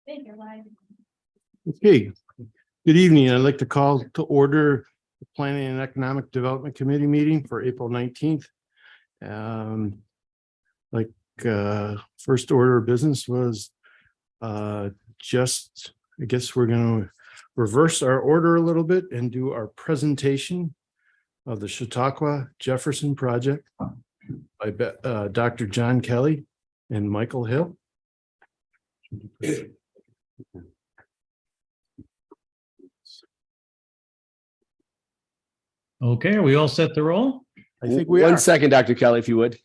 Okay, good evening. I'd like to call to order the Planning and Economic Development Committee meeting for April 19th. First order of business was I guess we're going to reverse our order a little bit and do our presentation of the Chautauqua Jefferson project by Dr. John Kelly and Michael Hill. Okay, are we all set to roll? I think we One are. second, Dr. Kelly, if you would.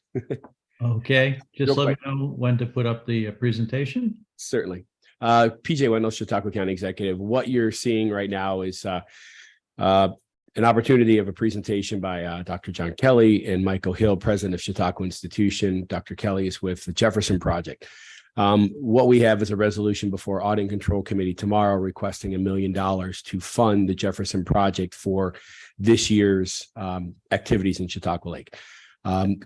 Okay, just Real let me quick. know when to put up the presentation. Certainly. PJ Wendell, Chautauqua County Executive. What you're seeing right now is an opportunity of a presentation by Dr. John Kelly and Michael Hill, president of Chautauqua Institution. Dr. Kelly is with the Jefferson Project. What we have is a resolution before Audit and Control Committee tomorrow requesting $1 million to fund the Jefferson Project for this year's activities in Chautauqua Lake.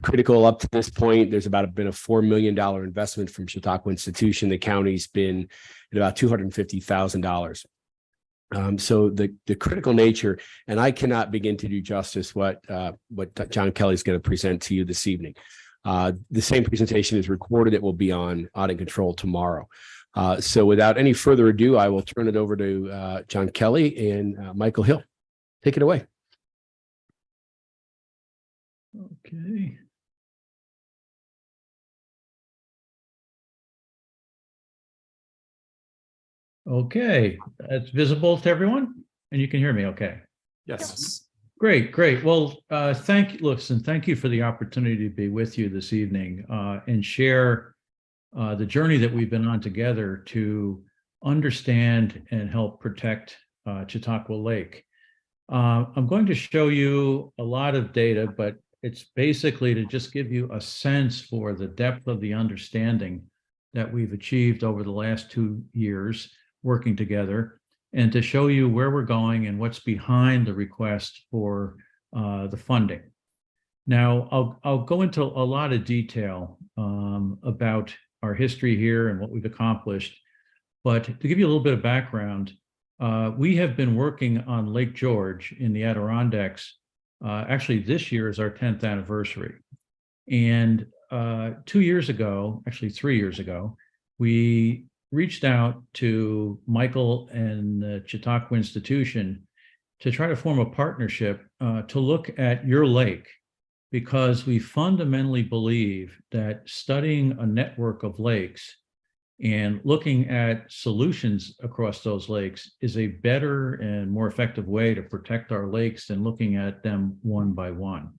Critical up to this point, there's been a $4 million investment from Chautauqua Institution. The county's been at about $250,000. So the critical nature, and I cannot begin to do justice what John Kelly is going to present to you this evening. The same presentation is recorded. It will be on Audit and Control tomorrow. So without any further ado, I will turn it over to John Kelly and Michael Hill. Take it away. Okay. Okay, it's visible to everyone and you can hear me okay. Yes. Great, great. Well, thank you for the opportunity to be with you this evening and share the journey that we've been on together to understand and help protect Chautauqua Lake. I'm going to show you a lot of data, but it's basically to just give you a sense for the depth of the understanding that we've achieved over the last 2 years working together, and to show you where we're going and what's behind the request for the funding. Now, I'll go into a lot of detail about our history here and what we've accomplished, but to give you a little bit of background, we have been working on Lake George in the Adirondacks. Actually, this year is our 10th anniversary. And 2 years ago, actually 3 years ago, we reached out to Michael and the Chautauqua Institution to try to form a partnership to look at your lake, because we fundamentally believe that studying a network of lakes and looking at solutions across those lakes is a better and more effective way to protect our lakes than looking at them one by one.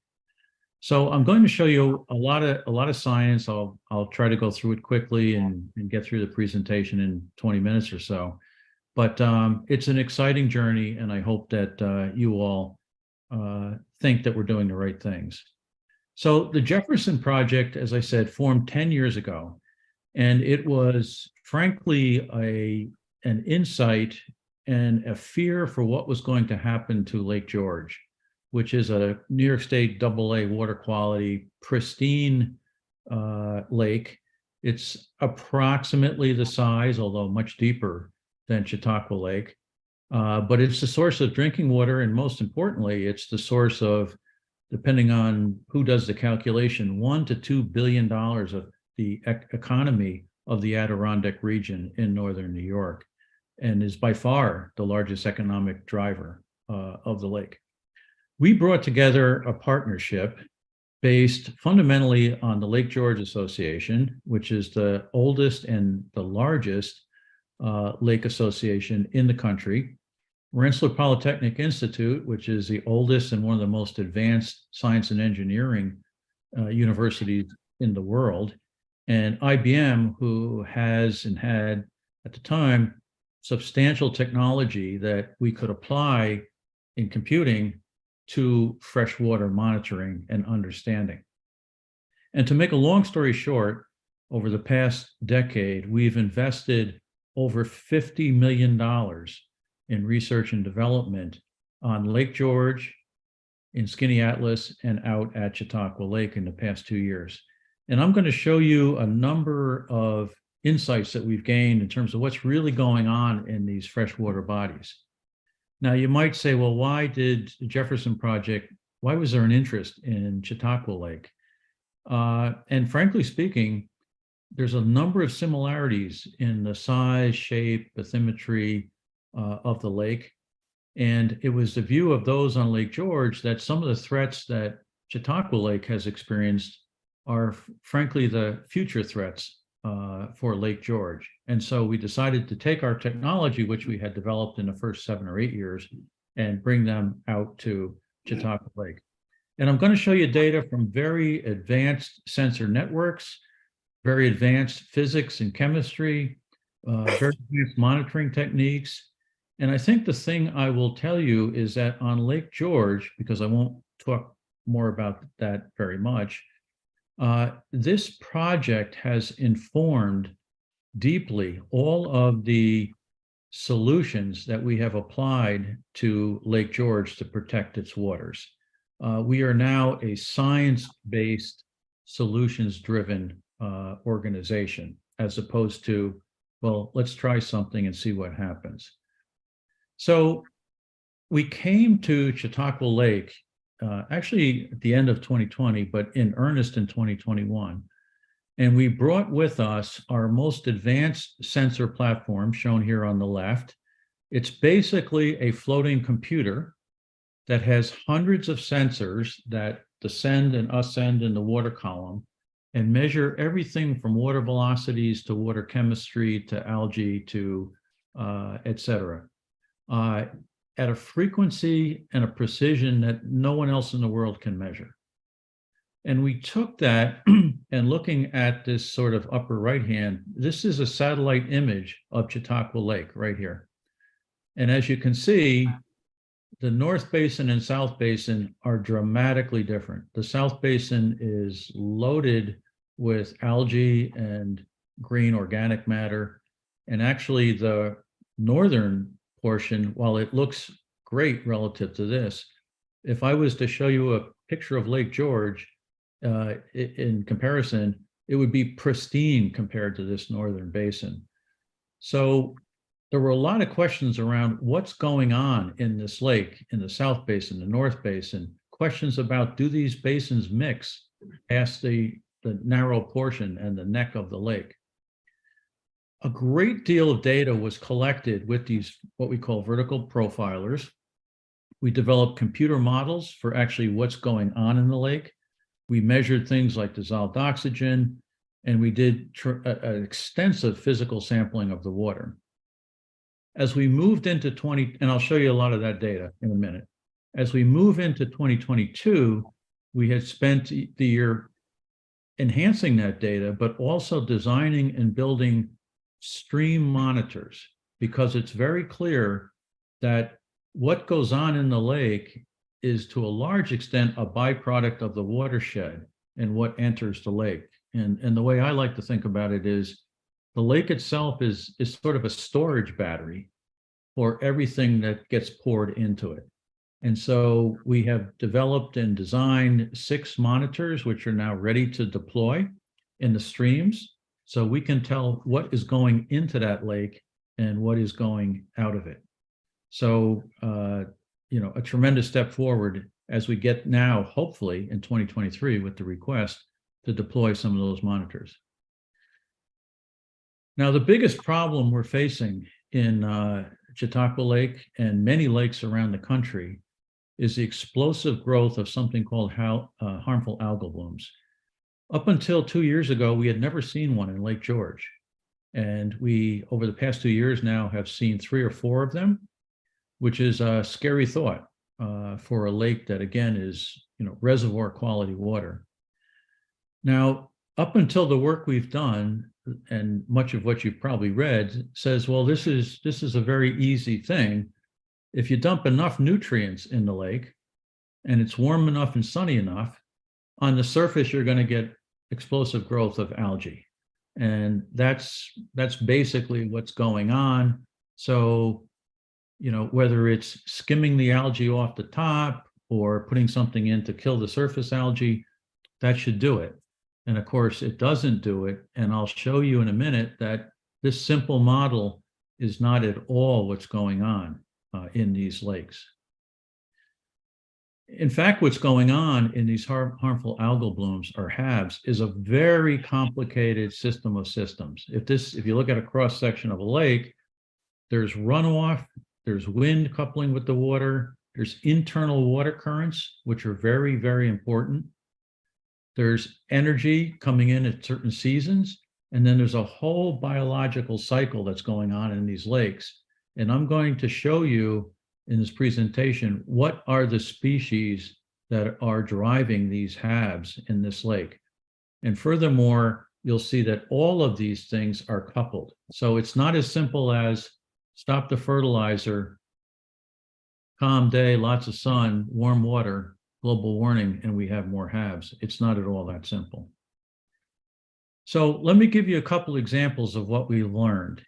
So I'm going to show you a lot of science. I'll try to go through it quickly and get through the presentation in 20 minutes or so. But it's an exciting journey, and I hope that you all think that we're doing the right things. So the Jefferson Project, as I said, formed 10 years ago. And it was frankly an insight and a fear for what was going to happen to Lake George, which is a New York State AA water quality, pristine lake. It's approximately the size, although much deeper than Chautauqua Lake. But it's the source of drinking water, and most importantly, it's the source of, depending on who does the calculation, $1 to $2 billion of the economy of the Adirondack region in northern New York, and is by far the largest economic driver of the lake. We brought together a partnership based fundamentally on the Lake George Association, which is the oldest and the largest lake association in the country, Rensselaer Polytechnic Institute, which is the oldest and one of the most advanced science and engineering universities in the world, and IBM, who has and had at the time substantial technology that we could apply in computing to freshwater monitoring and understanding. And to make a long story short, over the past decade, we've invested over $50 million in research and development on Lake George, in Skaneateles, and out at Chautauqua Lake in the past 2 years. And I'm going to show you a number of insights that we've gained in terms of what's really going on in these freshwater bodies. Now, you might say, well, why did the Jefferson Project, why was there an interest in Chautauqua Lake? And frankly speaking, there's a number of similarities in the size, shape, bathymetry of the lake. And it was the view of those on Lake George that some of the threats that Chautauqua Lake has experienced are frankly the future threats for Lake George. And so we decided to take our technology, which we had developed in the first 7 or 8 years, and bring them out to Chautauqua Lake. And I'm going to show you data from very advanced sensor networks, very advanced physics and chemistry, very advanced monitoring techniques. And I think the thing I will tell you is that on Lake George, because I won't talk more about that very much, this project has informed deeply all of the solutions that we have applied to Lake George to protect its waters. We are now a science-based, solutions-driven organization, as opposed to, well, let's try something and see what happens. So we came to Chautauqua Lake actually at the end of 2020, but in earnest in 2021. And we brought with us our most advanced sensor platform, shown here on the left. It's basically a floating computer that has hundreds of sensors that descend and ascend in the water column and measure everything from water velocities to water chemistry to algae to et cetera, at a frequency and a precision that no one else in the world can measure. And we took that and looking at this sort of upper right hand, this is a satellite image of Chautauqua Lake right here. And as you can see, the North Basin and South Basin are dramatically different. The South Basin is loaded with algae and green organic matter. And actually the northern portion, while it looks great relative to this, if I was to show you a picture of Lake George in comparison, it would be pristine compared to this northern basin. So there were a lot of questions around what's going on in this lake, in the South Basin, the North Basin, questions about, do these basins mix past the narrow portion and the neck of the lake? A great deal of data was collected with these, what we call vertical profilers. We developed computer models for actually what's going on in the lake. We measured things like dissolved oxygen, and we did an extensive physical sampling of the water. As we moved into and I'll show you a lot of that data in a minute. As we move into 2022, we had spent the year enhancing that data, but also designing and building stream monitors, because it's very clear that what goes on in the lake is to a large extent a byproduct of the watershed and what enters the lake. And the way I like to think about it is the lake itself is sort of a storage battery for everything that gets poured into it. And so we have developed and designed 6 monitors, which are now ready to deploy in the streams. So we can tell what is going into that lake and what is going out of it. So, a tremendous step forward as we get now, hopefully in 2023, with the request to deploy some of those monitors. Now, the biggest problem we're facing in Chautauqua Lake and many lakes around the country is the explosive growth of something called harmful algal blooms. Up until 2 years ago, we had never seen one in Lake George. And we, over the past 2 years now, have seen 3 or 4 of them, which is a scary thought for a lake that, again, is reservoir quality water. Now, up until the work we've done, and much of what you've probably read says, well, this is a very easy thing. If you dump enough nutrients in the lake and it's warm enough and sunny enough, on the surface, you're going to get explosive growth of algae. And that's basically what's going on. So, whether it's skimming the algae off the top or putting something in to kill the surface algae, that should do it. And of course, it doesn't do it. And I'll show you in a minute that this simple model is not at all what's going on in these lakes. In fact, what's going on in these harmful algal blooms or HABs is a very complicated system of systems. If you look at a cross section of a lake, there's runoff, there's wind coupling with the water, there's internal water currents, which are very, very important. There's energy coming in at certain seasons, and then there's a whole biological cycle that's going on in these lakes. And I'm going to show you in this presentation what are the species that are driving these HABs in this lake. And furthermore, you'll see that all of these things are coupled. So it's not as simple as stop the fertilizer, calm day, lots of sun, warm water, global warming, and we have more HABs. It's not at all that simple. So let me give you a couple examples of what we learned.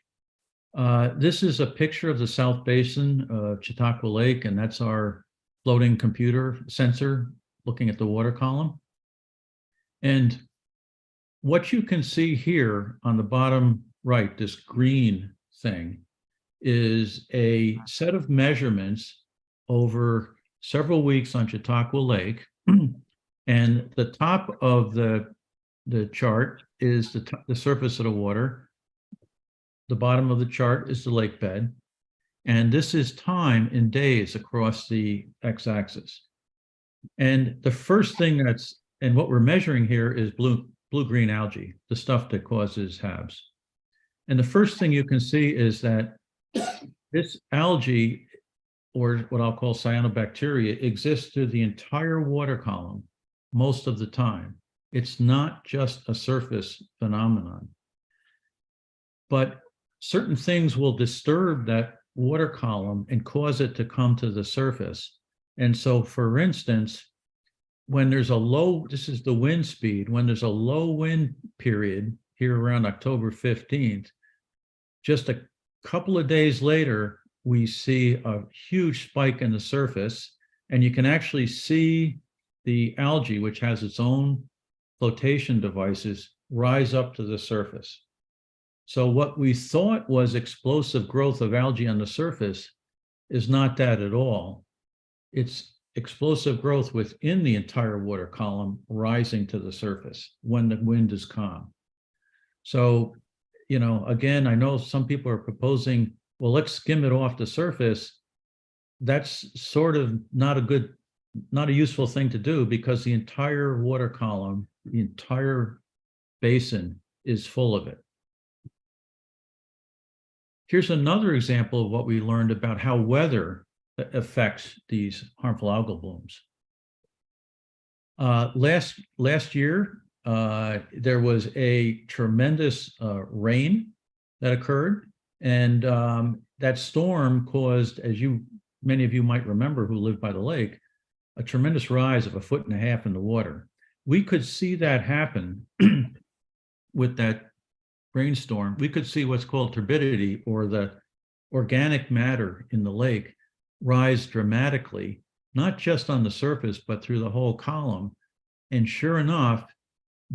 This is a picture of the South Basin of Chautauqua Lake, and that's our floating computer sensor looking at the water column. And what you can see here on the bottom right, this green thing, is a set of measurements over several weeks on Chautauqua Lake. And the top of the chart is the surface of the water. The bottom of the chart is the lake bed. And this is time in days across the x-axis. And the first thing and what we're measuring here is blue-green algae, the stuff that causes HABs. And the first thing you can see is that this algae, or what I'll call cyanobacteria, exists through the entire water column most of the time. It's not just a surface phenomenon. But certain things will disturb that water column and cause it to come to the surface. And so, for instance, when there's a low, this is the wind speed, when there's a low wind period here around October 15th, just a couple of days later, we see a huge spike in the surface, and you can actually see the algae, which has its own flotation devices, rise up to the surface. So what we thought was explosive growth of algae on the surface is not that at all. It's explosive growth within the entire water column rising to the surface when the wind is calm. So, again, I know some people are proposing, well, let's skim it off the surface. That's sort of not a useful thing to do, because the entire water column, the entire basin is full of it. Here's another example of what we learned about how weather affects these harmful algal blooms. Last year, there was a tremendous rain that occurred, and that storm caused, as many of you might remember who live by the lake, a tremendous rise of 1.5 feet in the water. We could see that happen with that rainstorm. We could see what's called turbidity, or the organic matter in the lake, rise dramatically, not just on the surface, but through the whole column. And sure enough,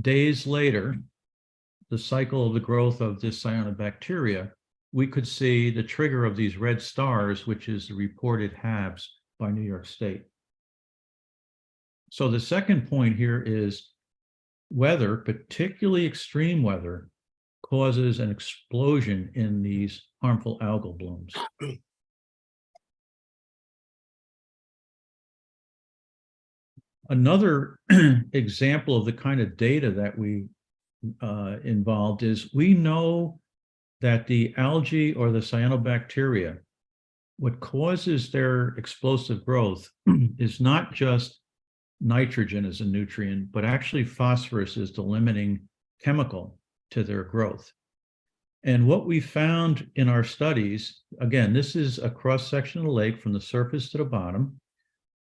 days later, the cycle of the growth of this cyanobacteria, we could see the trigger of these red stars, which is the reported HABs by New York State. So the second point here is weather, particularly extreme weather, causes an explosion in these harmful algal blooms. Another example of the kind of data that we involved is we know that the algae or the cyanobacteria, what causes their explosive growth is not just nitrogen as a nutrient, but actually phosphorus is the limiting chemical to their growth. And what we found in our studies, again, this is a cross-section of the lake from the surface to the bottom.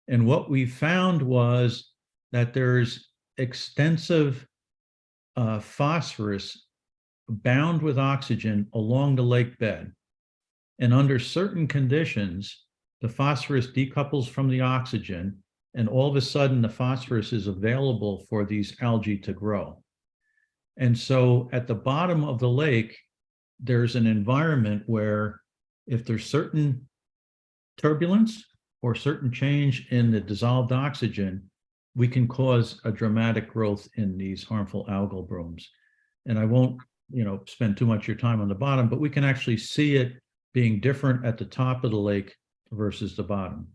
And what we found was that there's extensive phosphorus bound with oxygen along the lake bed. And under certain conditions, the phosphorus decouples from the oxygen, and all of a sudden the phosphorus is available for these algae to grow. And so at the bottom of the lake, there's an environment where if there's certain turbulence or certain change in the dissolved oxygen, we can cause a dramatic growth in these harmful algal blooms. And I won't, spend too much of your time on the bottom, but we can actually see it being different at the top of the lake versus the bottom.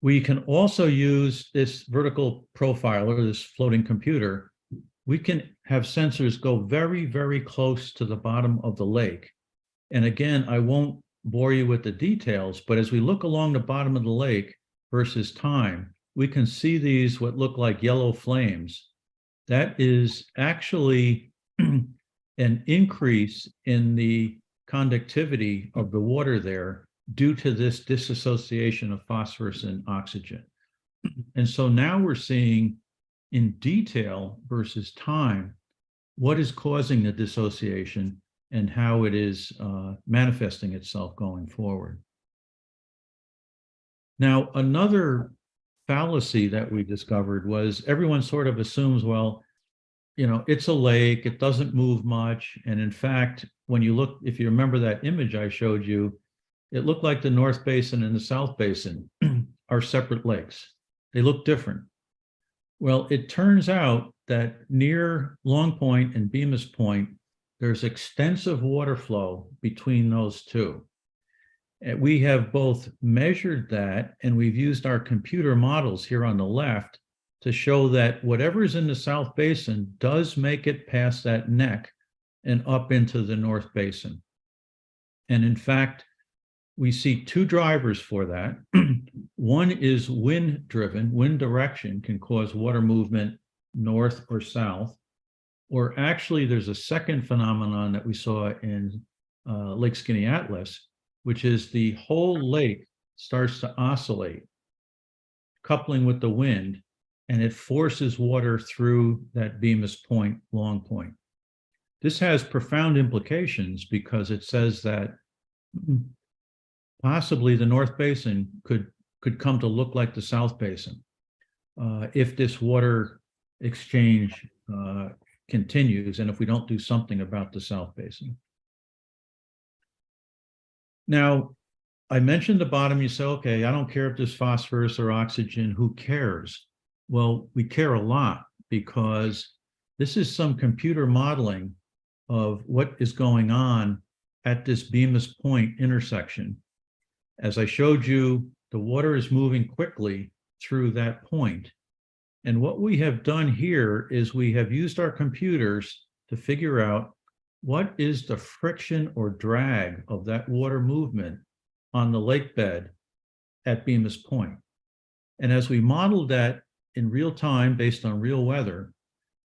We can also use this vertical profiler, this floating computer. We can have sensors go very, very close to the bottom of the lake. And again, I won't bore you with the details, but as we look along the bottom of the lake versus time, we can see these what look like yellow flames. That is actually an increase in the conductivity of the water there due to this dissociation of phosphorus and oxygen. And so now we're seeing in detail versus time what is causing the dissociation and how it is manifesting itself going forward. Now, another fallacy that we discovered was everyone sort of assumes, well, it's a lake, it doesn't move much. And in fact, when you look, if you remember that image I showed you, it looked like the North Basin and the South Basin are separate lakes. They look different. Well, it turns out that near Long Point and Bemis Point, there's extensive water flow between those two. And we have both measured that, and we've used our computer models here on the left to show that whatever's in the South Basin does make it past that neck and up into the North Basin. And in fact, we see two drivers for that. One is wind driven. Wind direction can cause water movement north or south. Or actually, there's a second phenomenon that we saw in Lake Skaneateles, which is the whole lake starts to oscillate, coupling with the wind, and it forces water through that Bemis Point, Long Point. This has profound implications because it says that possibly the North Basin could come to look like the South Basin if this water exchange continues and if we don't do something about the South Basin. Now, I mentioned the bottom, you say, okay, I don't care if there's phosphorus or oxygen, who cares? Well, we care a lot because this is some computer modeling of what is going on at this Bemis Point intersection. As I showed you, the water is moving quickly through that point. And what we have done here is we have used our computers to figure out what is the friction or drag of that water movement on the lake bed at Bemis Point. And as we modeled that in real time based on real weather,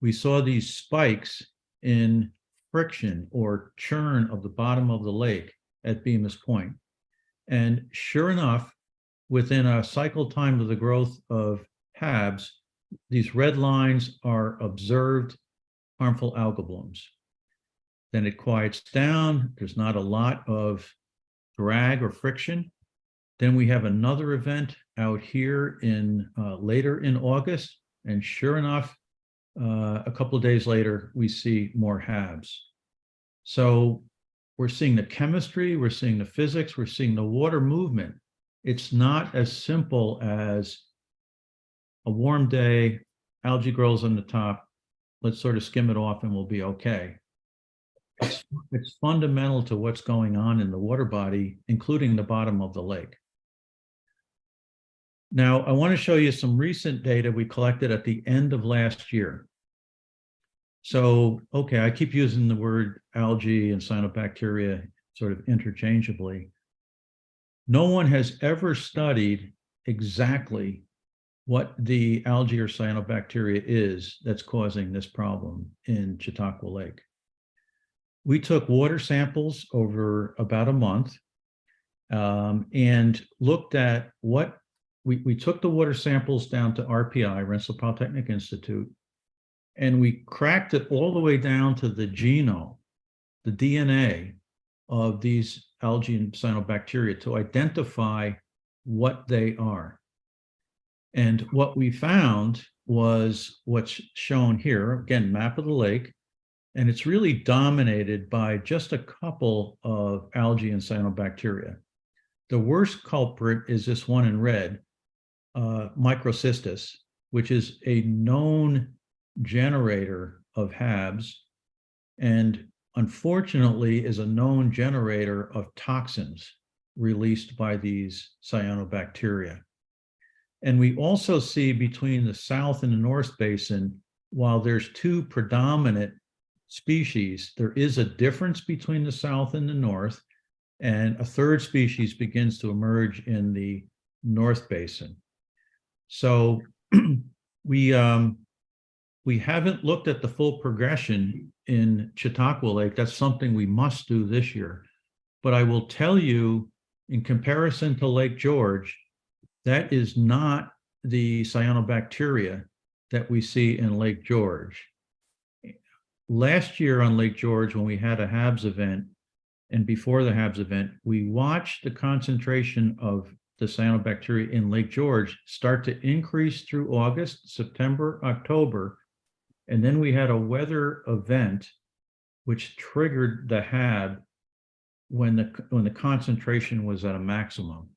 we saw these spikes in friction or churn of the bottom of the lake at Bemis Point. And sure enough, within a cycle time of the growth of HABs, these red lines are observed harmful algal blooms. Then it quiets down. There's not a lot of drag or friction. Then we have another event out here in later in August. And sure enough, a couple of days later, we see more HABs. So we're seeing the chemistry, we're seeing the physics, we're seeing the water movement. It's not as simple as a warm day, algae grows on the top, let's sort of skim it off and we'll be okay. It's fundamental to what's going on in the water body, including the bottom of the lake. Now, I want to show you some recent data we collected at the end of last year. So, okay, I keep using the word algae and cyanobacteria sort of interchangeably. No one has ever studied exactly what the algae or cyanobacteria is that's causing this problem in Chautauqua Lake. We took water samples over about a month and looked at what we took the water samples down to RPI, Rensselaer Polytechnic Institute, and we cracked it all the way down to the genome, the DNA of these algae and cyanobacteria to identify what they are. And what we found was what's shown here. Again, map of the lake. And it's really dominated by just a couple of algae and cyanobacteria. The worst culprit is this one in red, Microcystis, which is a known generator of HABs, and unfortunately is a known generator of toxins released by these cyanobacteria. And we also see between the South and the North Basin, while there's two predominant species, there is a difference between the South and the North, and a third species begins to emerge in the North Basin. So we haven't looked at the full progression in Chautauqua Lake. That's something we must do this year. But I will tell you, in comparison to Lake George, that is not the cyanobacteria that we see in Lake George. Last year on Lake George, when we had a HABs event, and before the HABs event, we watched the concentration of the cyanobacteria in Lake George start to increase through August, September, October, and then we had a weather event which triggered the HAB when the concentration was at a maximum.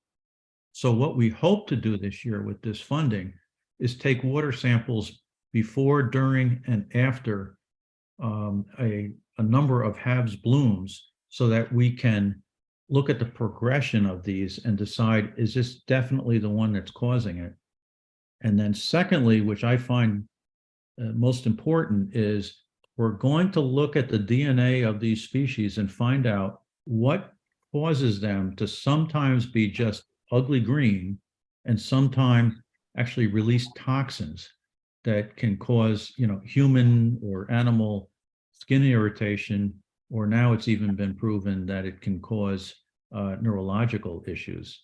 So what we hope to do this year with this funding is take water samples before, during, and after a number of HABs blooms, so that we can look at the progression of these and decide, is this definitely the one that's causing it? And then secondly, which I find most important, is we're going to look at the DNA of these species and find out what causes them to sometimes be just ugly green and sometimes actually release toxins that can cause, human or animal skin irritation, or now it's even been proven that it can cause neurological issues.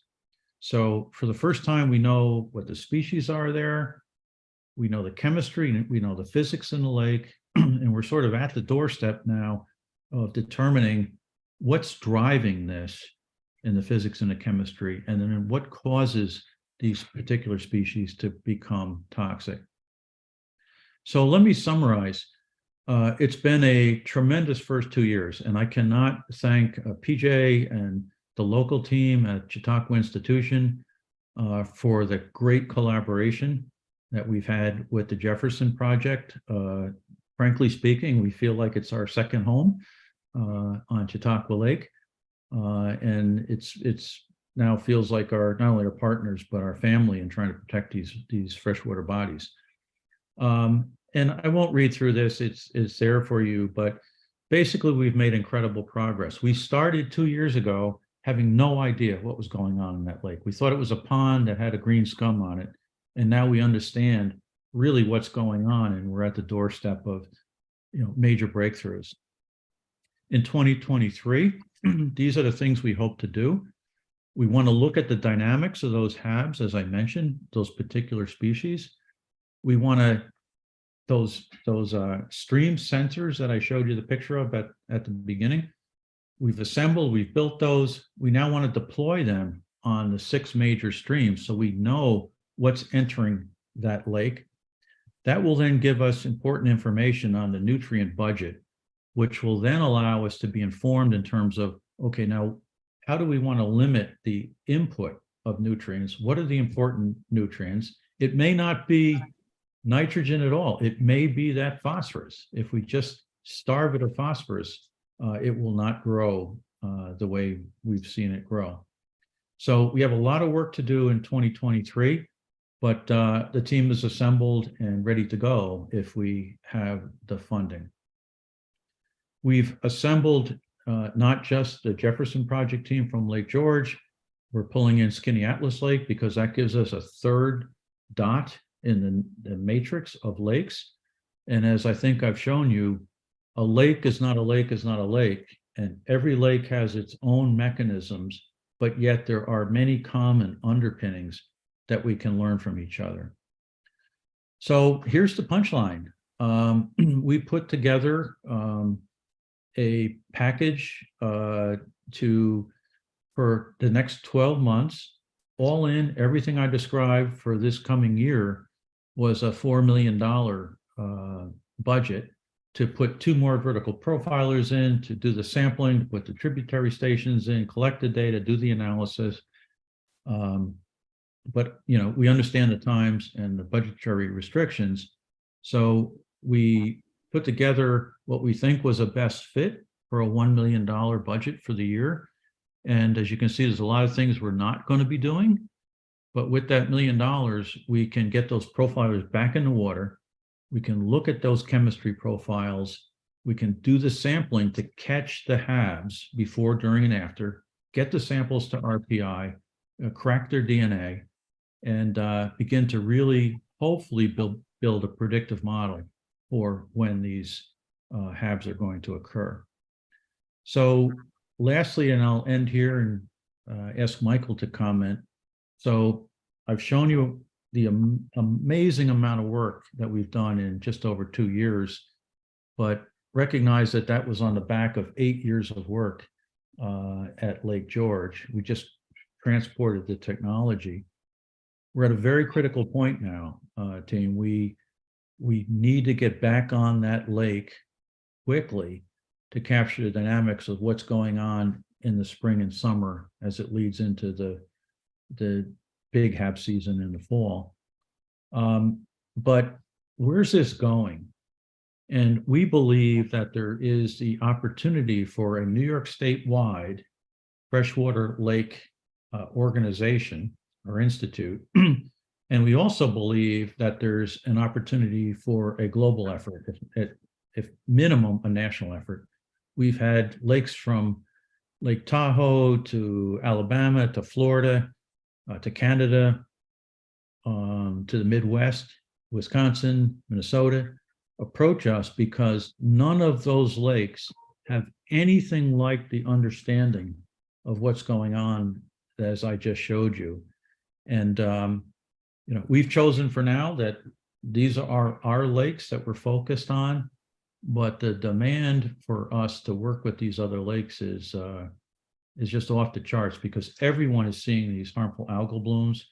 So for the first time, we know what the species are there, we know the chemistry, we know the physics in the lake, and we're sort of at the doorstep now of determining what's driving this in the physics and the chemistry, and then what causes these particular species to become toxic. So let me summarize. It's been a tremendous first 2 years, and I cannot thank PJ and the local team at Chautauqua Institution for the great collaboration that we've had with the Jefferson Project. Frankly speaking, we feel like it's our second home on Chautauqua Lake, and it's now feels like not only our partners but our family in trying to protect these freshwater bodies. And I won't read through this, it's there for you, but basically we've made incredible progress. We started 2 years ago having no idea what was going on in that lake. We thought it was a pond that had a green scum on it, and now we understand really what's going on, and we're at the doorstep of major breakthroughs. In 2023, these are the things we hope to do. We want to look at the dynamics of those HABs, as I mentioned, those particular species. We want to those stream sensors that I showed you the picture of at the beginning. We've assembled, we've built those. We now want to deploy them on the 6 major streams so we know what's entering that lake. That will then give us important information on the nutrient budget, which will then allow us to be informed in terms of, okay, now how do we want to limit the input of nutrients? What are the important nutrients? It may not be nitrogen at all. It may be that phosphorus. If we just starve it of phosphorus, it will not grow the way we've seen it grow. So we have a lot of work to do in 2023, but the team is assembled and ready to go if we have the funding. We've assembled not just the Jefferson Project team from Lake George. We're pulling in Skinny Atlas Lake because that gives us a third dot in the matrix of lakes. And as I think I've shown you, a lake is not a lake is not a lake, and every lake has its own mechanisms, but yet there are many common underpinnings that we can learn from each other. So here's the punchline. We put together a package for the next 12 months, all in, everything I described for this coming year was a $4 million budget to put 2 more vertical profilers in, to do the sampling, to put the tributary stations in, collect the data, do the analysis. But we understand the times and the budgetary restrictions. So we put together what we think was a best fit for a $1 million budget for the year. And as you can see, there's a lot of things we're not going to be doing. But with that $1 million, we can get those profilers back in the water. We can look at those chemistry profiles. We can do the sampling to catch the HABs before, during, and after, get the samples to RPI, crack their DNA, and begin to really, hopefully, build a predictive model for when these HABs are going to occur. So lastly, and I'll end here and ask Michael to comment. So I've shown you the amazing amount of work that we've done in just over 2 years, but recognize that that was on the back of 8 years of work at Lake George. We just transported the technology. We're at a very critical point now, team. We need to get back on that lake quickly to capture the dynamics of what's going on in the spring and summer as it leads into the big HAB season in the fall. But where's this going? And we believe that there is the opportunity for a New York State-wide freshwater lake organization or institute. And we also believe that there's an opportunity for a global effort, if minimum a national effort. We've had lakes from Lake Tahoe to Alabama to Florida to Canada to the Midwest, Wisconsin, Minnesota, approach us because none of those lakes have anything like the understanding of what's going on as I just showed you. And we've chosen for now that these are our lakes that we're focused on, but the demand for us to work with these other lakes is just off the charts because everyone is seeing these harmful algal blooms.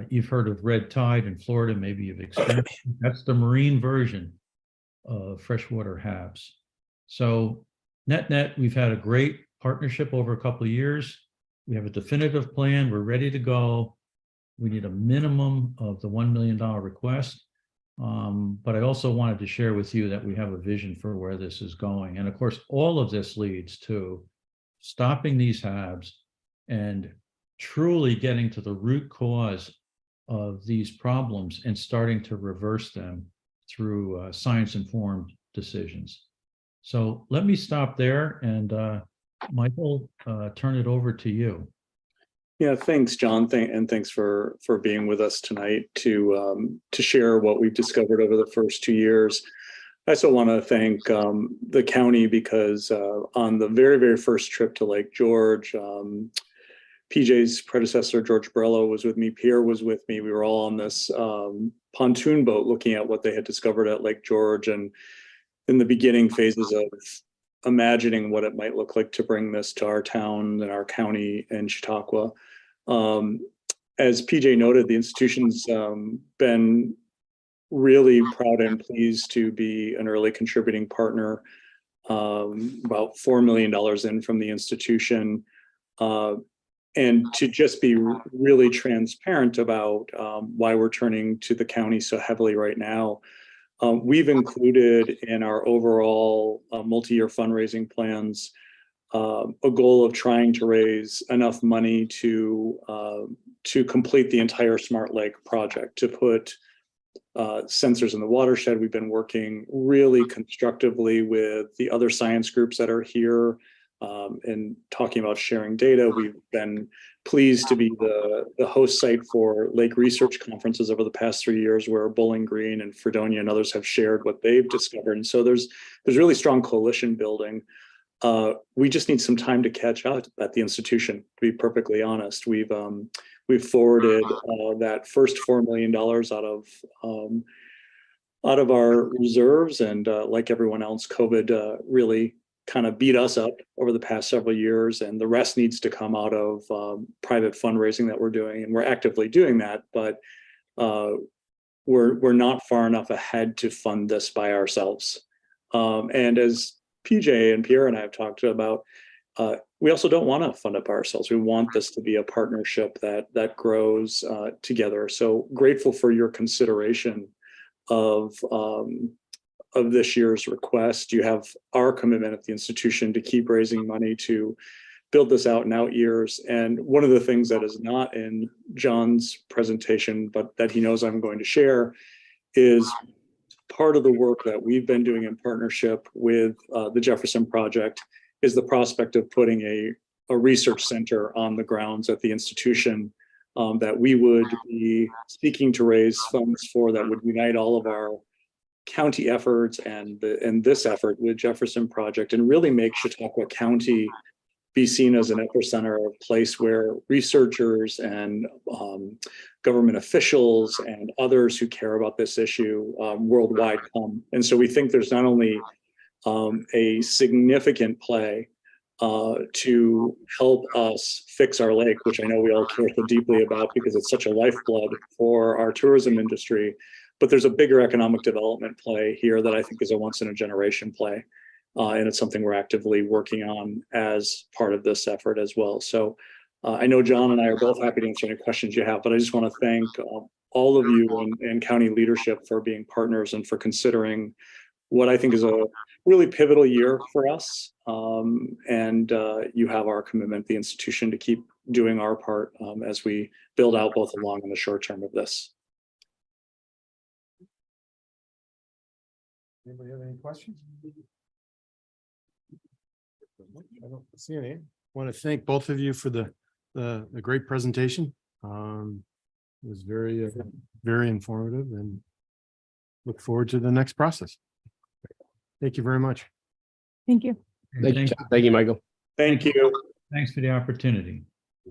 You've heard of red tide in Florida, maybe you've experienced. That's the marine version of freshwater HABs. So net, we've had a great partnership over a couple of years. We have a definitive plan. We're ready to go. We need a minimum of the $1 million request. But I also wanted to share with you that we have a vision for where this is going. And of course, all of this leads to stopping these HABs and truly getting to the root cause of these problems and starting to reverse them through science-informed decisions. So let me stop there and Michael, turn it over to you. Yeah, thanks, John. And thanks for being with us tonight to share what we've discovered over the first 2 years. I also want to thank the county because on the very, very first trip to Lake George, PJ's predecessor, George Borello, was with me. Pierre was with me. We were all on this pontoon boat looking at what they had discovered at Lake George and in the beginning phases of imagining what it might look like to bring this to our town and our county in Chautauqua. As PJ noted, the institution's been really proud and pleased to be an early contributing partner, about $4 million in from the institution, and to just be really transparent about why we're turning to the county so heavily right now. We've included in our overall multi-year fundraising plans a goal of trying to raise enough money to complete the entire Smart Lake project, to put sensors in the watershed. We've been working really constructively with the other science groups that are here and talking about sharing data. We've been pleased to be the host site for lake research conferences over the past 3 years, where Bowling Green and Fredonia and others have shared what they've discovered. And so there's really strong coalition building. We just need some time to catch up at the institution, to be perfectly honest. We've forwarded that first $4 million out of our reserves, and like everyone else, COVID really kind of beat us up over the past several years, and the rest needs to come out of private fundraising that we're doing, and we're actively doing that. But we're not far enough ahead to fund this by ourselves. And as PJ and Pierre and I have talked about, we also don't want to fund it by ourselves. We want this to be a partnership that grows together. So grateful for your consideration of this year's request. You have our commitment at the institution to keep raising money to build this out in out years. And one of the things that is not in John's presentation, but that he knows I'm going to share, is part of the work that we've been doing in partnership with the Jefferson Project is the prospect of putting a research center on the grounds at the institution that we would be seeking to raise funds for, that would unite all of our county efforts and this effort with Jefferson Project, and really make Chautauqua County be seen as an epicenter, a place where researchers and government officials and others who care about this issue worldwide come. And so we think there's not only a significant play to help us fix our lake, which I know we all care so deeply about because it's such a lifeblood for our tourism industry, but there's a bigger economic development play here that I think is a once in a generation play. And it's something we're actively working on as part of this effort as well. So I know John and I are both happy to answer any questions you have, but I just want to thank all of you and county leadership for being partners and for considering what I think is a really pivotal year for us. And you have our commitment, the institution, to keep doing our part as we build out both the long and the short term of this. Anybody have any questions? I don't see any. Want to thank both of you for the great presentation. It was very informative, and look forward to the next process. Thank you very much. Thank you. Thank you, Michael. Thank you. Thanks for the opportunity.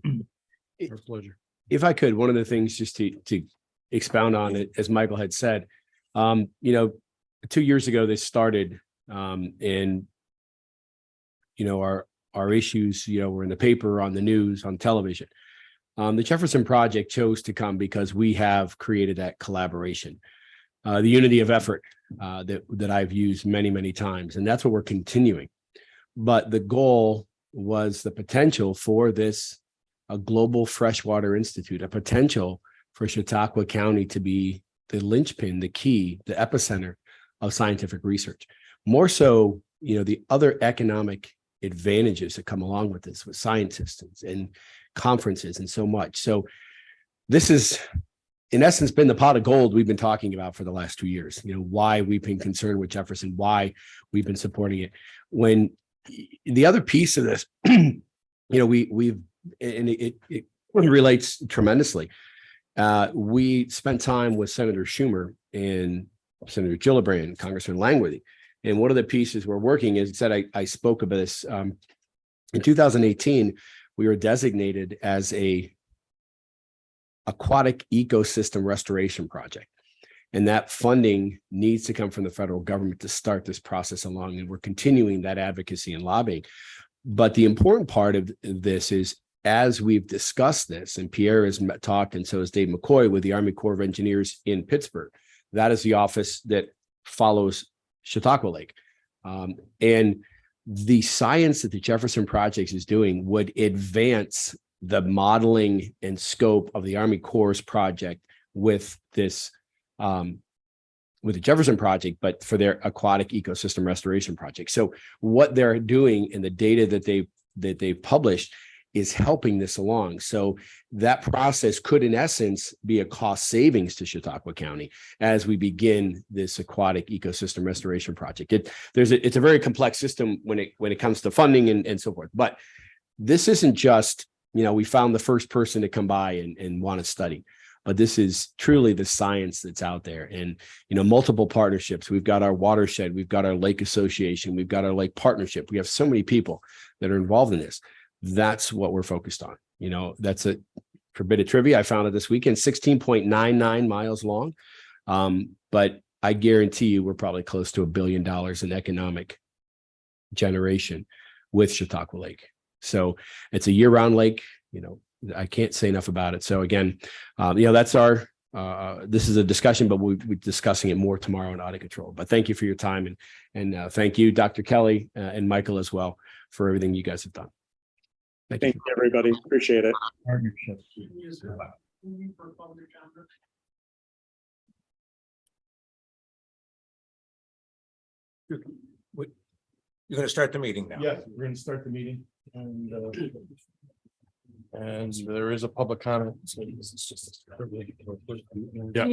Our pleasure. If I could, one of the things just to expound on it, as Michael had said, 2 years ago, this started, and our issues, were in the paper, on the news, on television. The Jefferson Project chose to come because we have created that collaboration, the unity of effort that I've used many, many times, and that's what we're continuing. But the goal was the potential for this, a global freshwater institute, a potential for Chautauqua County to be the linchpin, the key, the epicenter of scientific research. More so, the other economic advantages that come along with this, with scientists and conferences and so much. So this is, in essence, been the pot of gold we've been talking about for the last 2 years. Why we've been concerned with Jefferson, why we've been supporting it. When the other piece of this, we've, and it relates tremendously. We spent time with Senator Schumer and Senator Gillibrand, Congressman Langworthy. And one of the pieces we're working is, said I spoke about this, in 2018, we were designated as a aquatic ecosystem restoration project. And that funding needs to come from the federal government to start this process along. And we're continuing that advocacy and lobbying. But the important part of this is, as we've discussed this, and Pierre has talked, and so has Dave McCoy with the Army Corps of Engineers in Pittsburgh. That is the office that follows Chautauqua Lake. And the science that the Jefferson Project is doing would advance the modeling and scope of the Army Corps project with this, with the Jefferson Project, but for their aquatic ecosystem restoration project. So what they're doing and the data that they've published is helping this along. So that process could, in essence, be a cost savings to Chautauqua County as we begin this aquatic ecosystem restoration project. It's a very complex system when it comes to funding and so forth. But this isn't just, we found the first person to come by and want to study. But this is truly the science that's out there, and multiple partnerships. We've got our watershed, we've got our lake association, we've got our lake partnership. We have so many people that are involved in this. That's what we're focused on. That's for a bit of trivia, I found it this weekend, 16.99 miles long. But I guarantee you we're probably close to $1 billion in economic generation with Chautauqua Lake. So it's a year-round lake. I can't say enough about it. So again, that's our this is a discussion, but we'll be discussing it more tomorrow in audit control. But thank you for your time and thank you, Dr. Kelly and Michael as well for everything you guys have done. Thank you. Thank you, everybody. Appreciate it. Partnership. You're going to start the meeting now. Yes, we're going to start the meeting and there is a public comment. So this is just. Yeah.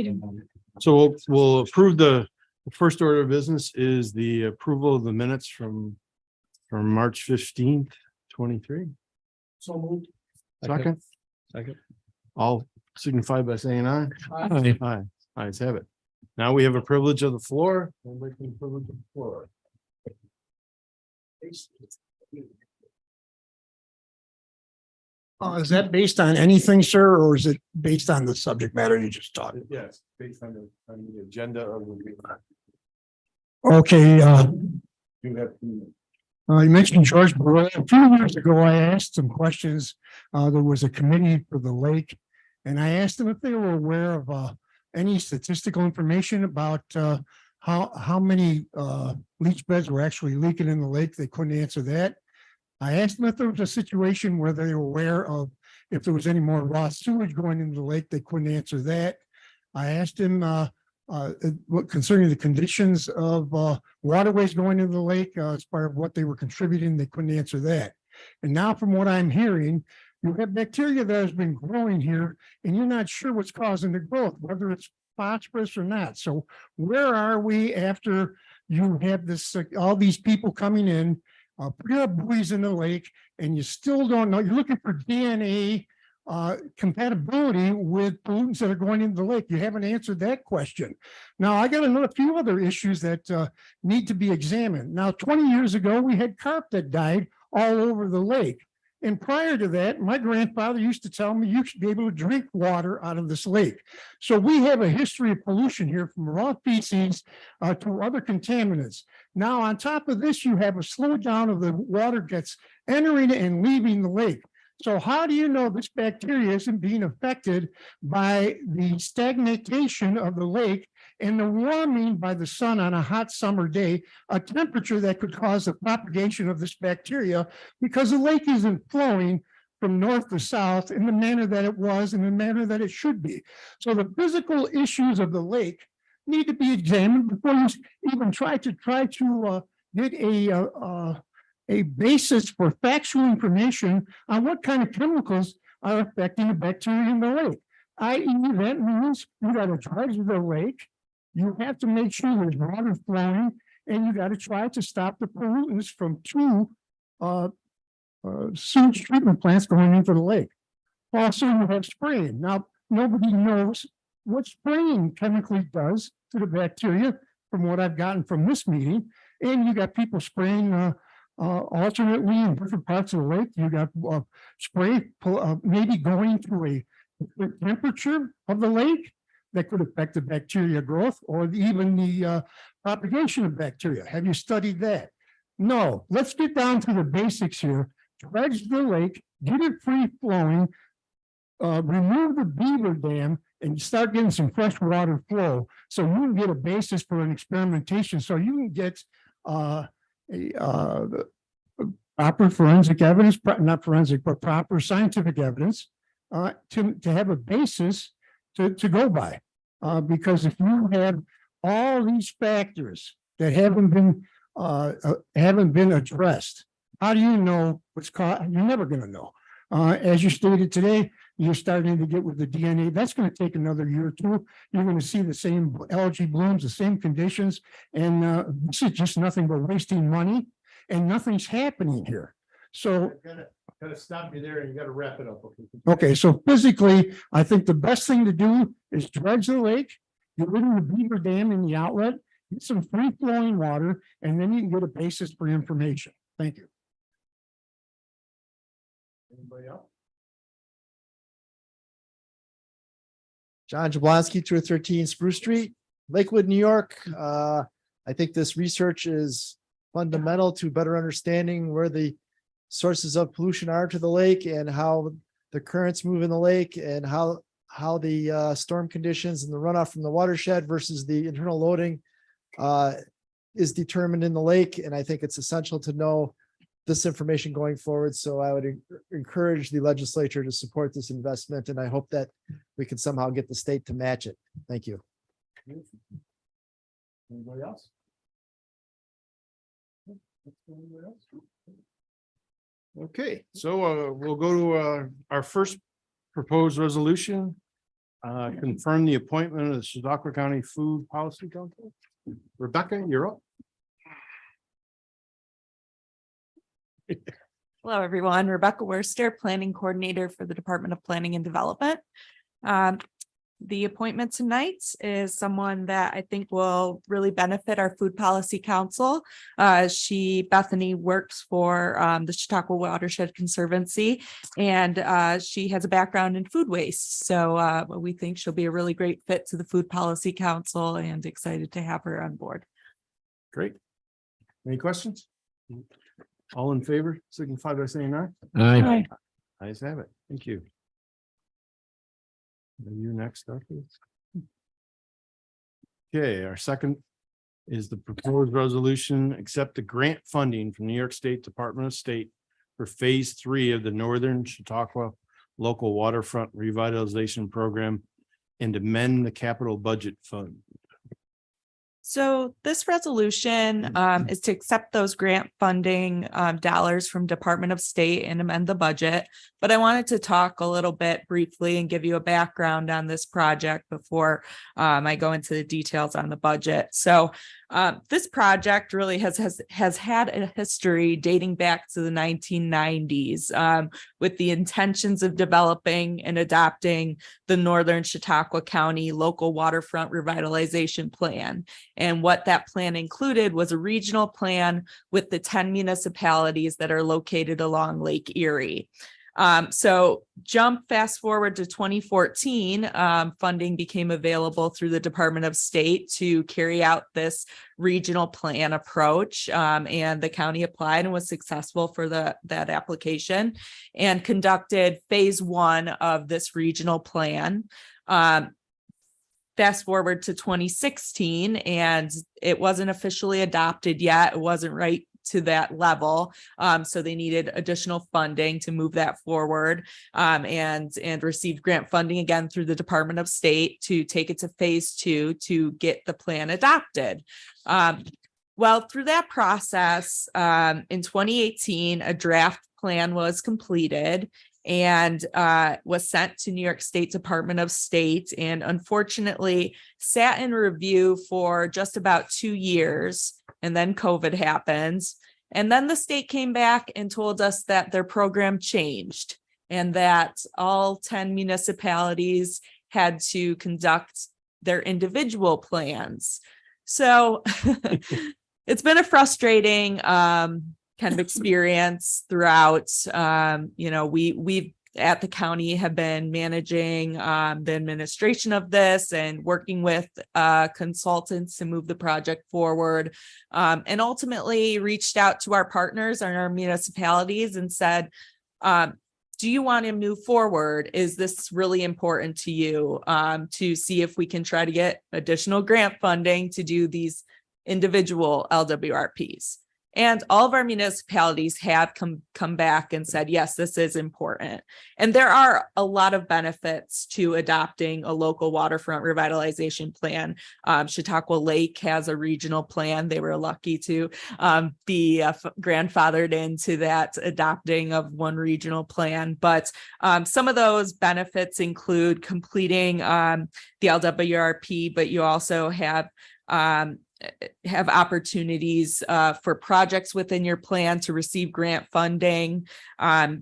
So we'll approve the first order of business is the approval of the minutes from March 15th, 23. So moved. Second. All signify by saying aye. Aye. Aye. Ayes have it. Now we have a privilege of the floor. Anybody can privilege of the floor. Is that based on anything, sir, or is it based on the subject matter you just taught? Yes, based on the agenda of the meeting. Okay, You have. you mentioned George Barilla. A few years ago, I asked some questions. There was a committee for the lake. And I asked them if they were aware of any statistical information about how many leach beds were actually leaking in the lake. They couldn't answer that. I asked them if there was a situation where they were aware of if there was any more raw sewage going into the lake. They couldn't answer that. I asked him what concerning the conditions of waterways going into the lake as part of what they were contributing. They couldn't answer that. And now from what I'm hearing, you have bacteria that has been growing here and you're not sure what's causing the growth, whether it's phosphorus or not. So where are we after you have this, all these people coming in, putting up buoys in the lake, and you still don't know, you're looking for DNA compatibility with pollutants that are going into the lake. You haven't answered that question. Now, I got a few other issues that need to be examined. Now, 20 years ago, we had carp that died all over the lake. And prior to that, my grandfather used to tell me you should be able to drink water out of this lake. So we have a history of pollution here from raw feces to other contaminants. Now, on top of this, you have a slowdown of the water gets entering and leaving the lake. So how do you know this bacteria isn't being affected by the stagnation of the lake and the warming by the sun on a hot summer day, a temperature that could cause the propagation of this bacteria because the lake isn't flowing from north to south in the manner that it was, in the manner that it should be. So the physical issues of the lake need to be examined before you even try to get a basis for factual information on what kind of chemicals are affecting the bacteria in the lake. I.e., that means you got to dredge the lake. You have to make sure there's water flowing, and you got to try to stop the pollutants from two sewage treatment plants going into the lake. Also, you have spraying. Now, nobody knows what spraying chemically does to the bacteria from what I've gotten from this meeting. And you got people spraying alternately in different parts of the lake. You got spray maybe going to a different temperature of the lake that could affect the bacteria growth or even the propagation of bacteria. Have you studied that? No. Let's get down to the basics here. Dredge the lake, get it free flowing, remove the beaver dam, and you start getting some fresh water flow. So you can get a basis for an experimentation. So you can get proper forensic evidence, not forensic, but proper scientific evidence to have a basis to go by. Because if you have all these factors that haven't been addressed, how do you know what's caused? You're never going to know. As you stated today, you're starting to get with the DNA. That's going to take another year or two. You're going to see the same algae blooms, the same conditions. And this is just nothing but wasting money and nothing's happening here. So Gotta stop you there and you gotta wrap it up. okay, so physically, I think the best thing to do is dredge the lake, get rid of the beaver dam in the outlet, get some free flowing water, and then you can get a basis for information. Thank you. Anybody else? John Jablonski, 213 Spruce Street, Lakewood, New York. I think this research is fundamental to better understanding where the sources of pollution are to the lake and how the currents move in the lake and how how the storm conditions and the runoff from the watershed versus the internal loading is determined in the lake. And I think it's essential to know this information going forward. So I would encourage the legislature to support this investment, and I hope that we can somehow get the state to match it. Thank you. Anybody else? Okay, so we'll go to our first proposed resolution. Confirm the appointment of the Chautauqua County Food Policy Council. Rebecca, you're up. Hello, everyone. Rebecca Worster, Planning Coordinator for the Department of Planning and Development. The appointment tonight is someone that I think will really benefit our Food Policy Council. Bethany works for the Chautauqua Watershed Conservancy, and she has a background in food waste. So we think she'll be a really great fit to the Food Policy Council, and excited to have her on board. Great. Any questions? All in favor, signify by saying aye. Aye. Ayes have it. Thank you. Are you next up? Please? Okay, our second is the proposed resolution, accept the grant funding from New York State Department of State for phase 3 of the Northern Chautauqua Local Waterfront Revitalization Program and amend the capital budget fund. So this resolution is to accept those grant funding dollars from Department of State and amend the budget. But I wanted to talk a little bit briefly and give you a background on this project before I go into the details on the budget. So this project really has had a history dating back to the 1990s with the intentions of developing and adopting the Northern Chautauqua County Local Waterfront Revitalization Plan. And what that plan included was a regional plan with the 10 municipalities that are located along Lake Erie. So fast forward to 2014, funding became available through the Department of State to carry out this regional plan approach. And the county applied and was successful for that application and conducted phase 1 of this regional plan. Fast forward to 2016, and it wasn't officially adopted yet. It wasn't right to that level. So they needed additional funding to move that forward, and received grant funding again through the Department of State to take it to phase 2 to get the plan adopted. Well, through that process, in 2018, a draft plan was completed and was sent to New York State Department of State, and unfortunately sat in review for just about 2 years. And then COVID happens. And then the state came back and told us that their program changed and that all 10 municipalities had to conduct their individual plans. So it's been a frustrating kind of experience throughout. We've at the county have been managing the administration of this and working with consultants to move the project forward, and ultimately reached out to our partners and our municipalities and said, do you want to move forward? Is this really important to you, to see if we can try to get additional grant funding to do these individual LWRPs? And all of our municipalities have come back and said, yes, this is important. And there are a lot of benefits to adopting a local waterfront revitalization plan. Chautauqua Lake has a regional plan. They were lucky to be grandfathered into that adopting of one regional plan. But some of those benefits include completing the LWRP, but you also have opportunities for projects within your plan to receive grant funding.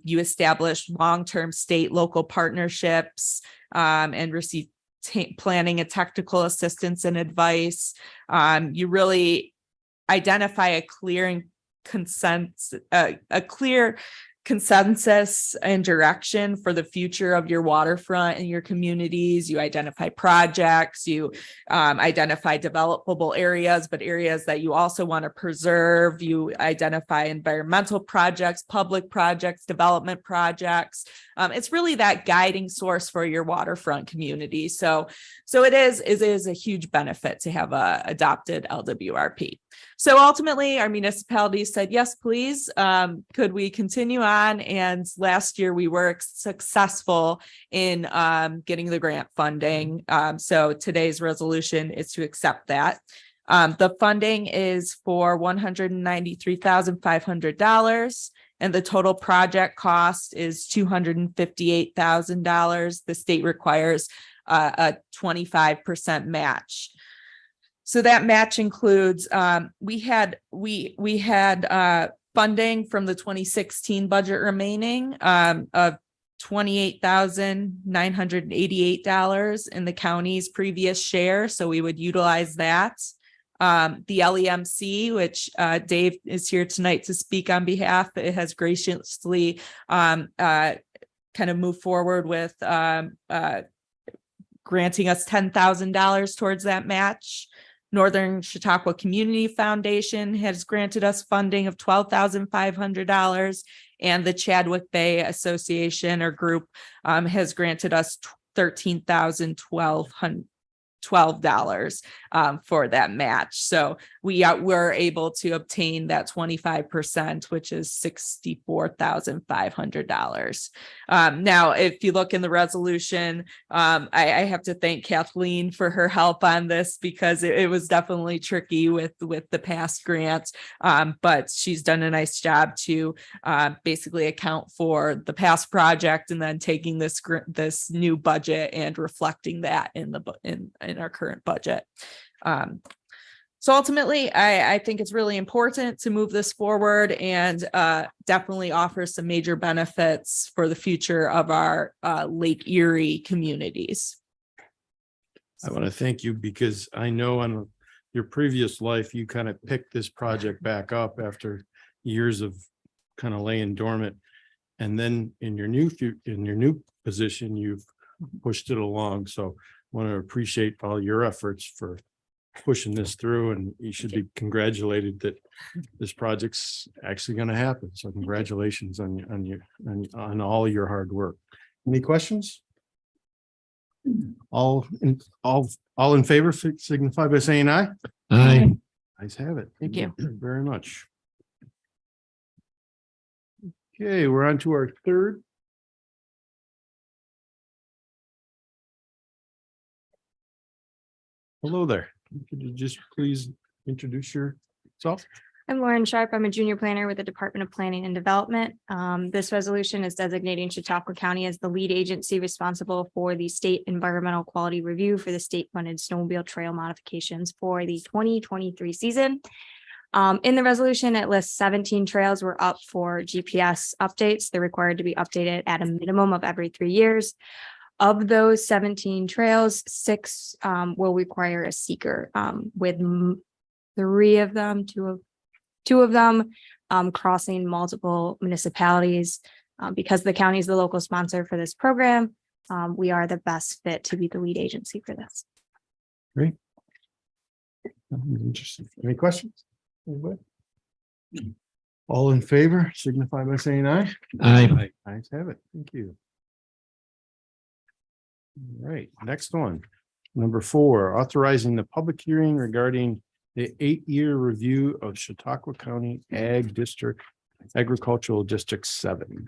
You establish long-term state local partnerships and receive planning and technical assistance and advice. You really identify a clear consensus and direction for the future of your waterfront and your communities. You identify projects, you identify developable areas, but areas that you also want to preserve. You identify environmental projects, public projects, development projects. It's really that guiding source for your waterfront community. So it is a huge benefit to have a adopted LWRP. So ultimately, our municipality said, yes, please. Could we continue on? And last year we were successful in getting the grant funding. So today's resolution is to accept that. The funding is for $193,500. And the total project cost is $258,000. The state requires a 25% match. So that match includes, we had funding from the 2016 budget remaining of $28,988 in the county's previous share. So we would utilize that. The LEMC, which Dave is here tonight to speak on behalf, it has graciously kind of moved forward with granting us $10,000 towards that match. Northern Chautauqua Community Foundation has granted us funding of $12,500, and the Chadwick Bay Association or group has granted us $13,12 for that match. So we were able to obtain that 25%, which is $64,500. Now, if you look in the resolution, I have to thank Kathleen for her help on this because it was definitely tricky with the past grants. But she's done a nice job to basically account for the past project and then taking this new budget and reflecting that in our current budget. So ultimately, I think it's really important to move this forward and definitely offers some major benefits for the future of our Lake Erie communities. I want to thank you because I know on your previous life, you kind of picked this project back up after years of kind of laying dormant. And then in your new position, you've pushed it along. So I want to appreciate all your efforts for pushing this through, and you should be congratulated that this project's actually going to happen. So congratulations on all your hard work. Any questions? All in favor signify by saying aye. Aye. Ayes have it. Thank you. Very much. Okay, we're on to our third. Hello there. Could you just please introduce yourself? I'm Lauren Sharp. I'm a junior planner with the Department of Planning and Development. This resolution is designating Chautauqua County as the lead agency responsible for the state environmental quality review for the state-funded snowmobile trail modifications for the 2023 season. In the resolution, it lists 17 trails were up for GPS updates. They're required to be updated at a minimum of every 3 years. Of those 17 trails, 6 will require a seeker, with 3 of them, two of them crossing multiple municipalities. Because the county is the local sponsor for this program, we are the best fit to be the lead agency for this. Great. Interesting. Any questions? Anybody? All in favor signify by saying aye. Aye. Ayes have it. Thank you. All right, next one. Number 4, authorizing the public hearing regarding the 8-year review of Chautauqua County Agricultural District 7.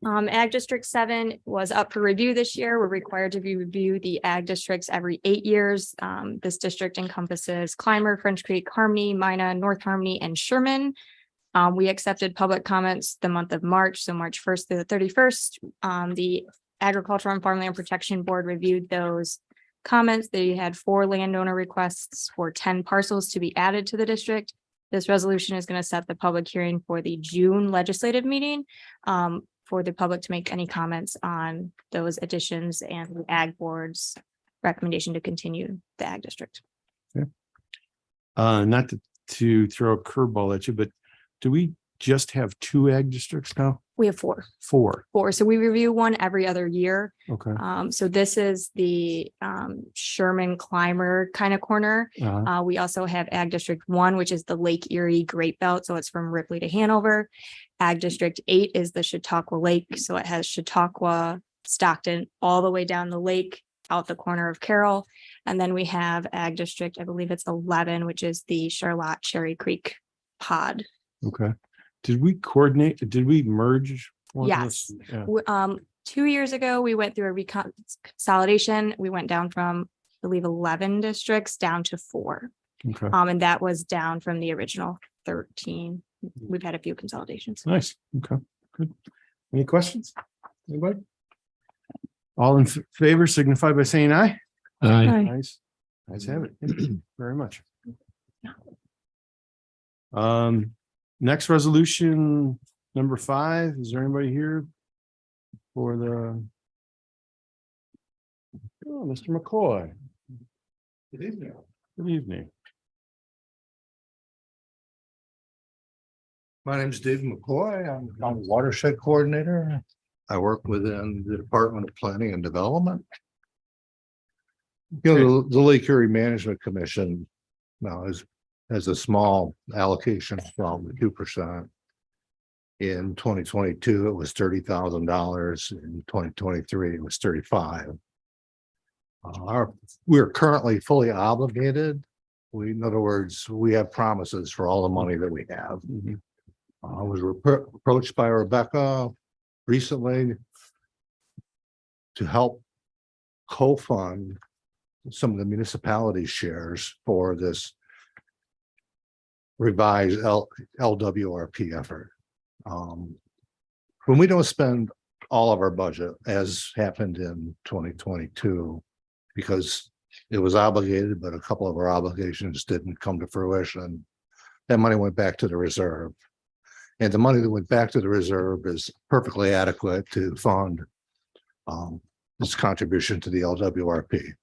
Ag District 7 was up for review this year. We're required to review the ag districts every 8 years. This district encompasses Clymer, French Creek, Harmony, Mina, North Harmony, and Sherman. We accepted public comments the month of March, so March 1st through the 31st. The Agricultural and Farmland Protection Board reviewed those comments. They had 4 landowner requests for 10 parcels to be added to the district. This resolution is going to set the public hearing for the June legislative meeting for the public to make any comments on those additions and the Ag Board's recommendation to continue the Ag District. Okay. Not to throw a curveball at you, but do we just have 2 ag districts now? We have four. Four. So we review one every other year. Okay. So this is the Sherman Clymer kind of corner. We also have Ag District 1, which is the Lake Erie Great Belt. So it's from Ripley to Hanover. Ag District 8 is the Chautauqua Lake. So it has Chautauqua, Stockton, all the way down the lake out the corner of Carroll. And then we have Ag District, I believe it's 11, which is the Charlotte Cherry Creek pod. Okay. Did we coordinate? Did we merge? one of Yes. those? Yeah. 2 years ago, we went through a consolidation. We went down from, I believe, 11 districts down to 4. Okay. And that was down from the original 13. We've had a few consolidations. Nice. Okay. Good. Any questions? Anybody? All in favor signify by saying aye. Aye. Nice. Nice have it. Thank you very much. Next resolution, number 5. Is there anybody here for the? Oh, Mr. McCoy. Good evening. Good evening. My name is Dave McCoy. I'm a watershed coordinator. I work within the Department of Planning and Development. You know, the Lake Erie Management Commission now has a small allocation from the 2%. In 2022, it was $30,000. In 2023, it was 35. We're currently fully obligated. In other words, we have promises for all the money that we have. I was approached by Rebecca recently to help co-fund some of the municipality shares for this revised LWRP effort. When we don't spend all of our budget, as happened in 2022, because it was obligated, but a couple of our obligations didn't come to fruition, that money went back to the reserve. And the money that went back to the reserve is perfectly adequate to fund this contribution to the LWRP.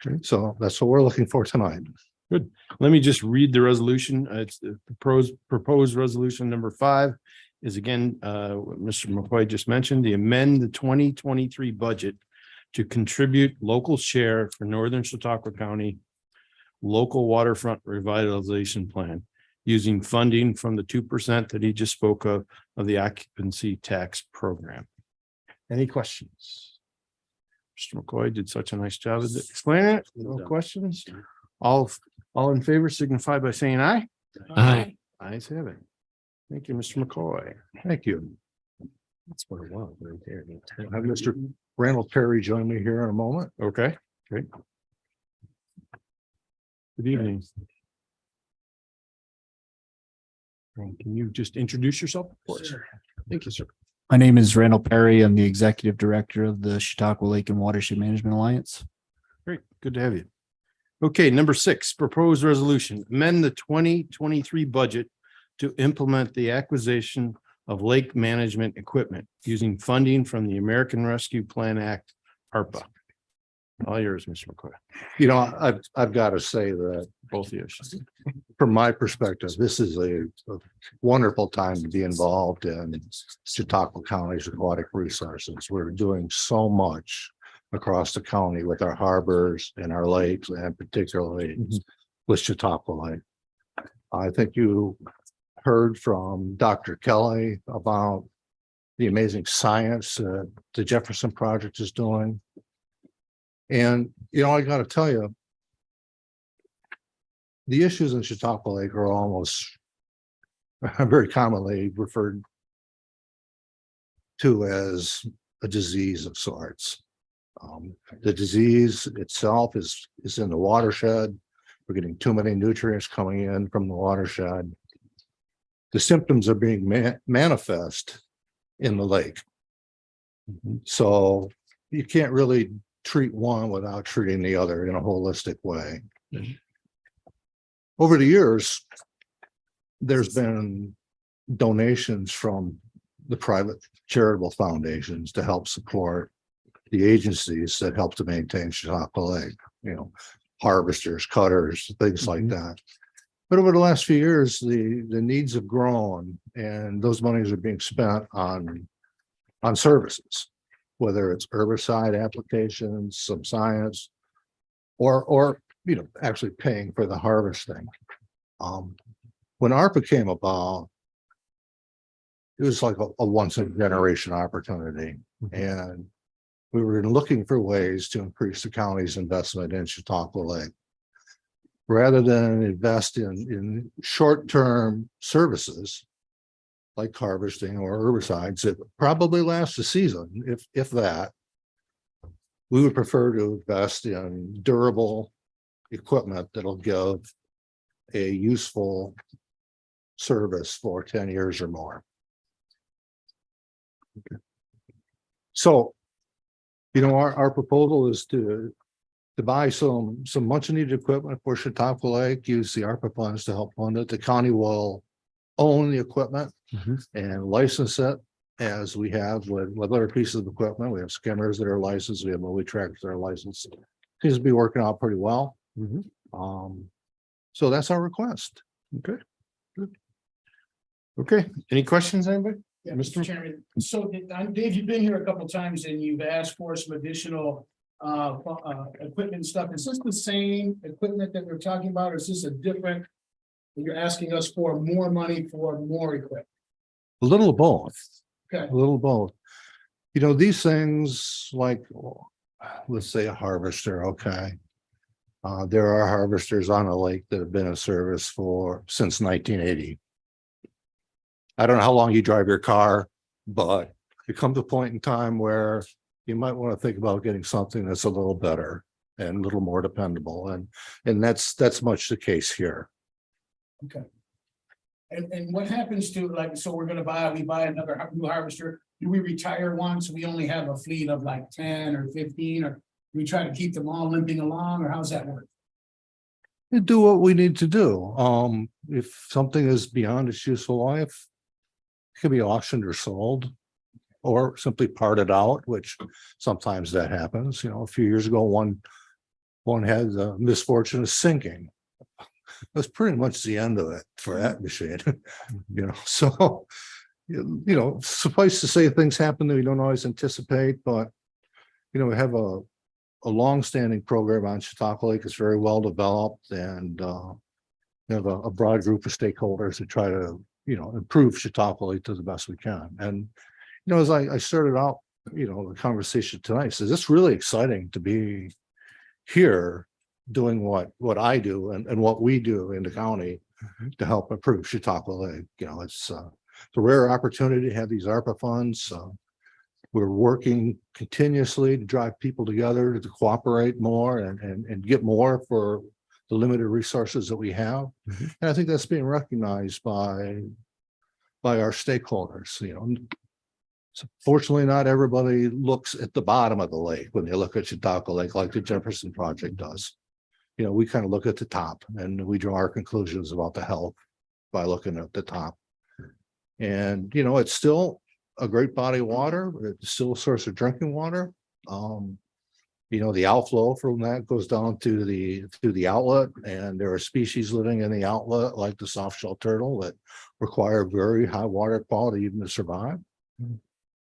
Okay, so that's what we're looking for tonight. Good. Let me just read the resolution. It's the proposed resolution number 5 is again, what Mr. McCoy just mentioned, the amend the 2023 budget to contribute local share for Northern Chautauqua County local waterfront revitalization plan using funding from the 2% that he just spoke of the occupancy tax program. Any questions? Mr. McCoy did such a nice job of explaining it. No questions? All in favor signify by saying aye. Aye. Ayes have it. Thank you, Mr. McCoy. Thank you. That's what it was right there. I'll have Mr. Randall Perry join me here in a moment. Okay, great. Good evening. Can you just introduce yourself? Of course. Thank you, sir. My name is Randall Perry. I'm the Executive Director of the Chautauqua Lake and Watershed Management Alliance. Great, good to have you. Okay, number 6, proposed resolution, amend the 2023 budget to implement the acquisition of lake management equipment using funding from the American Rescue Plan Act, ARPA. All yours, Mr. McCoy. You know, I've got to say that Both of you. from my perspective, this is a wonderful time to be involved in Chautauqua County's aquatic resources. We're doing so much across the county with our harbors and our lakes, and particularly with Chautauqua Lake. I think you heard from Dr. Kelly about the amazing science that the Jefferson Project is doing. And, you know, I got to tell you, the issues in Chautauqua Lake are almost very commonly referred to as a disease of sorts. The disease itself is in the watershed. We're getting too many nutrients coming in from the watershed. The symptoms are being manifest in the lake. So you can't really treat one without treating the other in a holistic way. Over the years, there's been donations from the private charitable foundations to help support the agencies that help to maintain Chautauqua Lake, you know, harvesters, cutters, things like that. But over the last few years, the needs have grown and those monies are being spent on services, whether it's herbicide applications, some science, or, actually paying for the harvesting. When ARPA came about, it was like a once in a generation opportunity. And we were looking for ways to increase the county's investment in Chautauqua Lake. Rather than invest in short-term services like harvesting or herbicides that probably last a season, if that, we would prefer to invest in durable equipment that'll give a useful service for 10 years or more. So, our proposal is to buy some much needed equipment for Chautauqua Lake, use the ARPA funds to help fund it. The county will own the equipment and license it as we have with other pieces of equipment. We have skimmers that are licensed. We have mowing tractors that are licensed. Seems to be working out pretty well. So that's our request. Okay. Good. Okay, any questions, anybody? Yeah, Mr. Chairman. So Dave, you've been here a couple of times and you've asked for some additional equipment and stuff. Is this the same equipment that we're talking about, or is this a different? You're asking us for more money for more equipment? A little of both. Okay. A little of both. These things like, let's say a harvester, okay. There are harvesters on a lake that have been in service since 1980. I don't know how long you drive your car, but it comes a point in time where you might want to think about getting something that's a little better and a little more dependable. And that's much the case here. Okay. And what happens to, like, so we buy another new harvester. Do we retire one? So we only have a fleet of like 10 or 15, or we try to keep them all limping along, or how's that work? And do what we need to do. If something is beyond its useful life, it can be auctioned or sold, or simply parted out, which sometimes that happens. A few years ago, one had the misfortune of sinking. That's pretty much the end of it for that machine. So suffice to say, things happen that we don't always anticipate, but we have a long-standing program on Chautauqua Lake. It's very well developed, and we have a broad group of stakeholders to try to improve Chautauqua Lake to the best we can. And as I started out the conversation tonight, says it's really exciting to be here doing what I do and what we do in the county to help improve Chautauqua Lake. It's a rare opportunity to have these ARPA funds. We're working continuously to drive people together to cooperate more and get more for the limited resources that we have. And I think that's being recognized by our stakeholders. So fortunately, not everybody looks at the bottom of the lake when they look at Chautauqua Lake like the Jefferson Project does. We kind of look at the top and we draw our conclusions about the health by looking at the top. And, it's still a great body of water. It's still a source of drinking water. The outflow from that goes down to the outlet, and there are species living in the outlet like the soft-shell turtle that require very high water quality even to survive.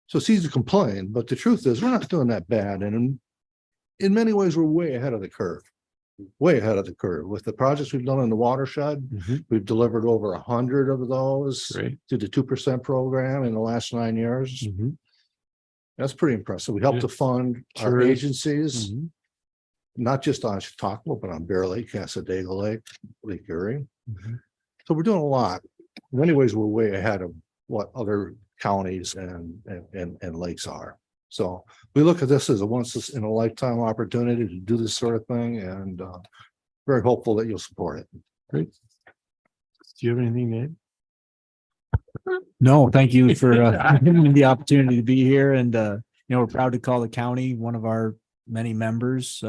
So it's easy to complain, but the truth is we're not doing that bad. And in many ways, we're way ahead of the curve. Way ahead of the curve. With the projects we've done in the watershed, we've delivered over 100 of those to the 2% program in the last 9 years. That's pretty impressive. We help to fund our agencies, not just on Chautauqua, but on Bear Lake, Casadega Lake, Lake Erie. So we're doing a lot. In many ways, we're way ahead of what other counties and lakes are. So we look at this as a once in a lifetime opportunity to do this sort of thing, and very hopeful that you'll support it. Great. Do you have anything, Nate? No, thank you for giving me the opportunity to be here. And, we're proud to call the county one of our many members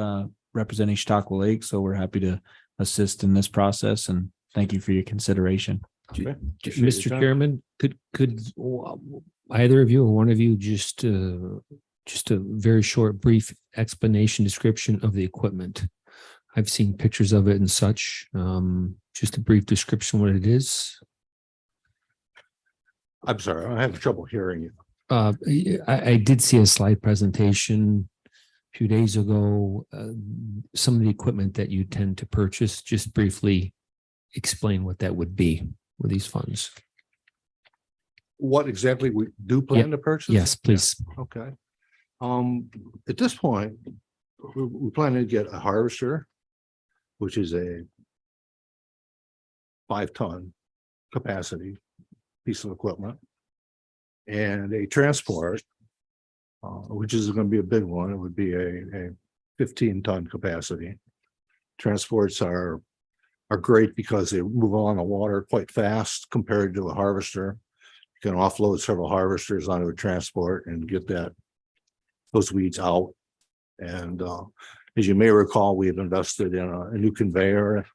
representing Chautauqua Lake. So we're happy to assist in this process, and thank you for your consideration. Okay. Mr. Chairman, could either of you or one of you just a very short, brief explanation, description of the equipment? I've seen pictures of it and such. Just a brief description what it is. I'm sorry, I have trouble hearing you. I did see a slide presentation a few days ago. Some of the equipment that you tend to purchase, just briefly explain what that would be with these funds. What exactly we do plan to purchase? Yes, please. Okay. At this point, we plan to get a harvester, which is a 5-ton capacity piece of equipment, and a transport, which is going to be a big one. It would be a 15-ton capacity. Transports are great because they move along the water quite fast compared to a harvester. You can offload several harvesters onto a transport and get those weeds out. And as you may recall, we have invested in a new conveyor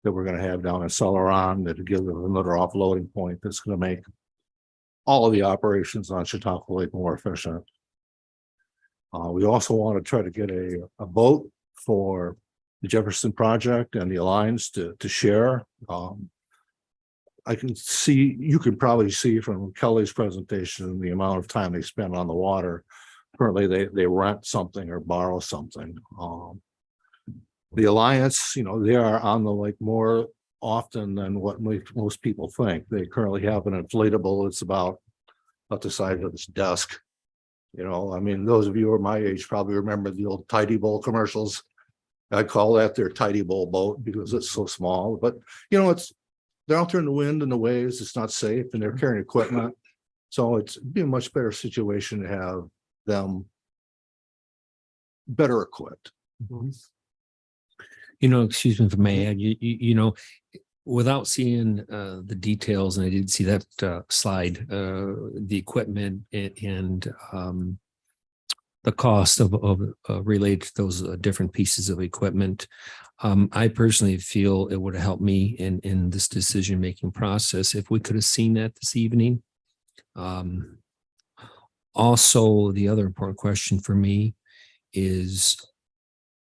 that we're going to have down in Celeron that will give them another offloading point that's going to make all of the operations on Chautauqua Lake more efficient. We also want to try to get a boat for the Jefferson Project and the Alliance to share. I can see, you can probably see from Kelly's presentation, the amount of time they spend on the water. Currently, they rent something or borrow something. The Alliance, they are on the lake more often than what most people think. They currently have an inflatable. It's about the size of this desk. Those of you who are my age probably remember the old Tidy Bowl commercials. I call that their Tidy Bowl boat because it's so small. But they're out there in the wind and the waves. It's not safe, and they're carrying equipment. So it'd be a much better situation to have them better equipped. Excuse me if I may add, without seeing the details, and I did see that slide, the equipment and the cost of related to those different pieces of equipment. I personally feel it would have helped me in this decision-making process if we could have seen that this evening. Also, the other important question for me is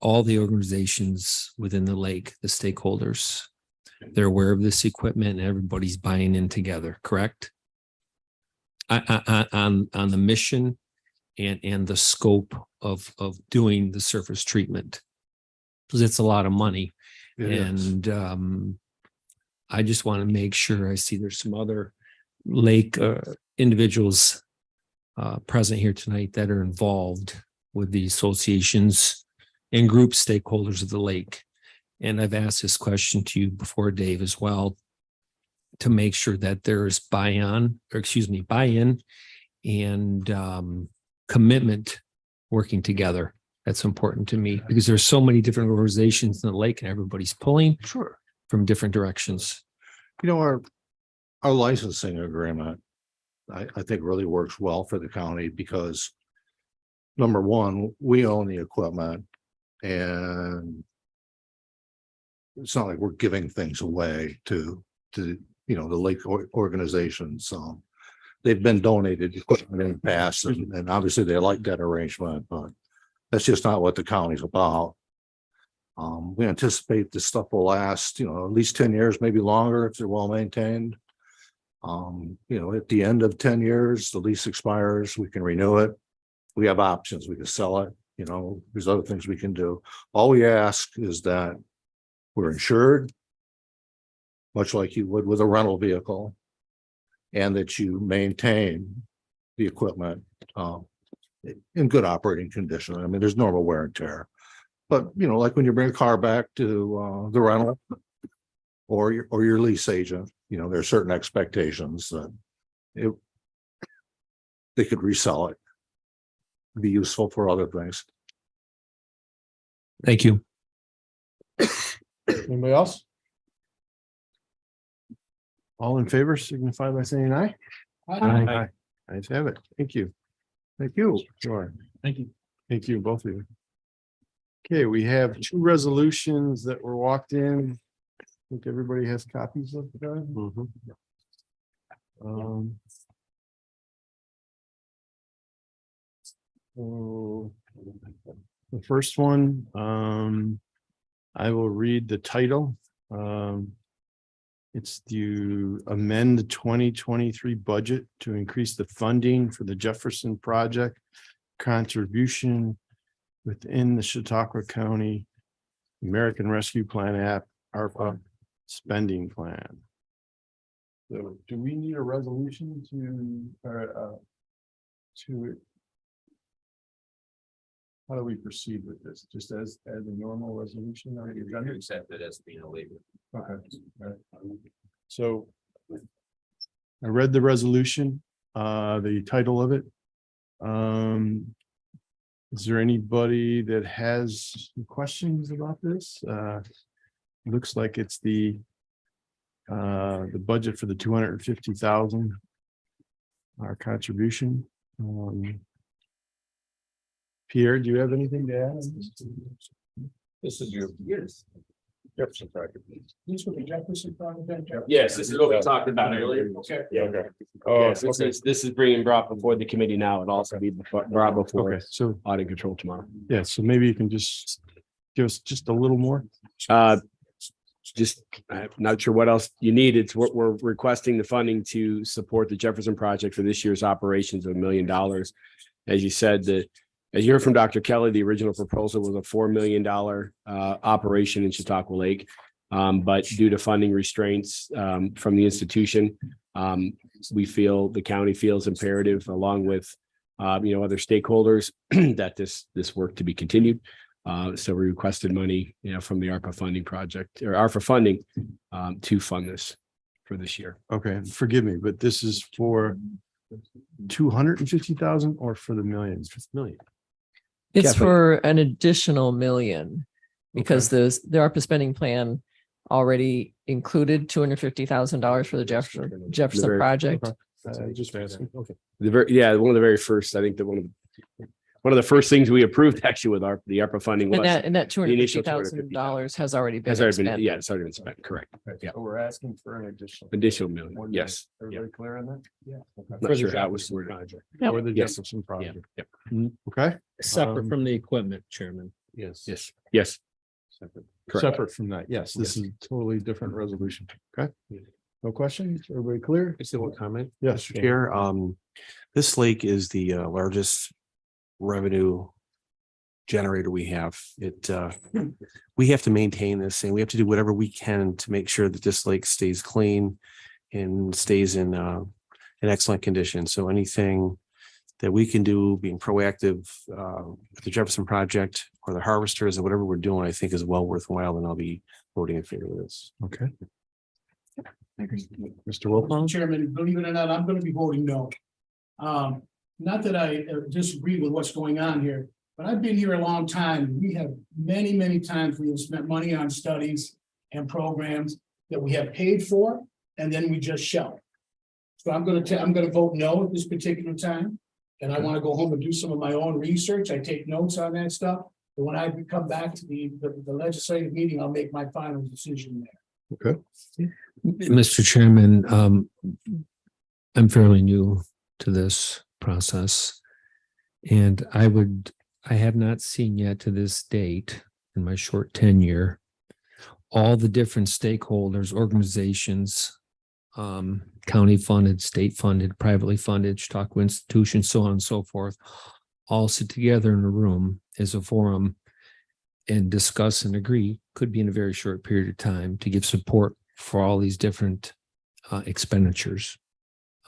all the organizations within the lake, the stakeholders, they're aware of this equipment and everybody's buying in together, correct? On the mission and the scope of doing the surface treatment, because it's a lot of money. I just want to make sure I see there's some other lake individuals present here tonight that are involved with the associations and group stakeholders of the lake. And I've asked this question to you before, Dave, as well, to make sure that there's buy-in and commitment working together. That's important to me because there's so many different organizations in the lake and everybody's pulling from different directions. Our licensing agreement, I think really works well for the county because number one, we own the equipment and it's not like we're giving things away to the lake organizations. They've been donated equipment in the past and obviously they like that arrangement, but that's just not what the county's about. We anticipate this stuff will last, at least 10 years, maybe longer if they're well maintained. At the end of 10 years, the lease expires, we can renew it. We have options, we can sell it, there's other things we can do. All we ask is that we're insured, much like you would with a rental vehicle, and that you maintain the equipment in good operating condition. I mean, there's normal wear and tear, but like when you bring a car back to the rental or your lease agent, there are certain expectations that they could resell it, be useful for other things. Thank you. Anybody else? All in favor signify by saying aye. Aye. Ayes have it. Thank you. Thank you. Sure. Thank you. Thank you, both of you. Okay, we have two resolutions that were walked in. I think everybody has copies of them. So the first one, I will read the title. It's to amend the 2023 budget to increase the funding for the Jefferson project contribution within the Chautauqua County American Rescue Plan Act, ARPA spending plan. So do we need a resolution to how do we proceed with this? Just as a normal resolution? Or you're gonna accept it as being a labor? Okay. All right. So I read the resolution, the title of it. Is there anybody that has questions about this? Looks like it's the budget for the 250,000. Our contribution. Pierre, do you have anything to add? This is your. Jefferson project. This was the Jefferson project. Yes, this is what we talked about earlier. Okay. Yeah, okay. Yes, this is being brought before the committee now. It'll also be brought before Okay, so, audit control tomorrow. yeah, so maybe you can just give us just a little more. Just, I'm not sure what else you need. It's what we're requesting the funding to support the Jefferson project for this year's operations of $1 million. As you said, as you heard from Dr. Kelly, the original proposal was a $4 million operation in Chautauqua Lake. But due to funding restraints from the institution, we feel the county feels imperative, along with other stakeholders, that this work to be continued. So we requested money, from the ARPA funding project or ARPA funding to fund this for this year. Okay, forgive me, but this is for 250,000 or for the millions? Million. It's Kathleen. for an additional million because the ARPA spending plan already included $250,000 for the Jefferson very- project. Just asking. Okay. One of the very first, I think that one of the first things we approved actually with the ARPA funding was. And that initial $250,000 has already been Has already been, spent. yeah, it's already been spent, correct. Yeah, So we're asking for an additional. additional million, $1 yes. million. Everybody clear on that? Yeah. Not sure how it was worded. Yep. Or the Yes. Jefferson Yeah, project. yep. Okay. Separate from the equipment, Chairman. Yes. Yes. Separate. Correct. Separate from that. Yes, this is a totally different resolution. Okay. No questions? Everybody clear? I still want to comment. Yes. Mr. Chair, this lake is the largest revenue generator we have. We have to maintain this and we have to do whatever we can to make sure that this lake stays clean and stays in excellent condition. So anything that we can do, being proactive with the Jefferson project or the harvesters or whatever we're doing, I think is well worthwhile, and I'll be voting in favor of this. Okay. Mr. Wilpon? Chairman, believe it or not, I'm gonna be voting no. Not that I disagree with what's going on here, but I've been here a long time. We have many times we have spent money on studies and programs that we have paid for, and then we just shelve. So I'm gonna vote no at this particular time. And I want to go home and do some of my own research. I take notes on that stuff. But when I come back to the legislative meeting, I'll make my final decision there. Okay. Mr. Chairman, I'm fairly new to this process. And I have not seen yet to this date in my short tenure, all the different stakeholders, organizations, county funded, state funded, privately funded, Chautauqua institutions, so on and so forth, all sit together in a room as a forum and discuss and agree, could be in a very short period of time, to give support for all these different expenditures.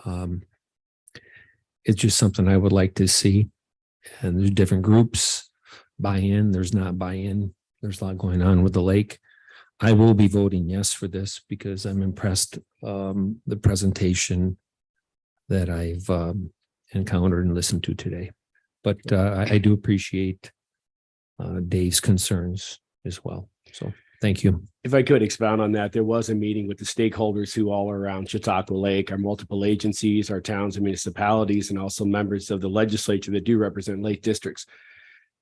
It's just something I would like to see. And there's different groups buy in, there's not buy in. There's a lot going on with the lake. I will be voting yes for this because I'm impressed the presentation that I've encountered and listened to today. But I do appreciate Dave's concerns as well. So thank you. If I could expound on that, there was a meeting with the stakeholders who all are around Chautauqua Lake, our multiple agencies, our towns and municipalities, and also members of the legislature that do represent lake districts.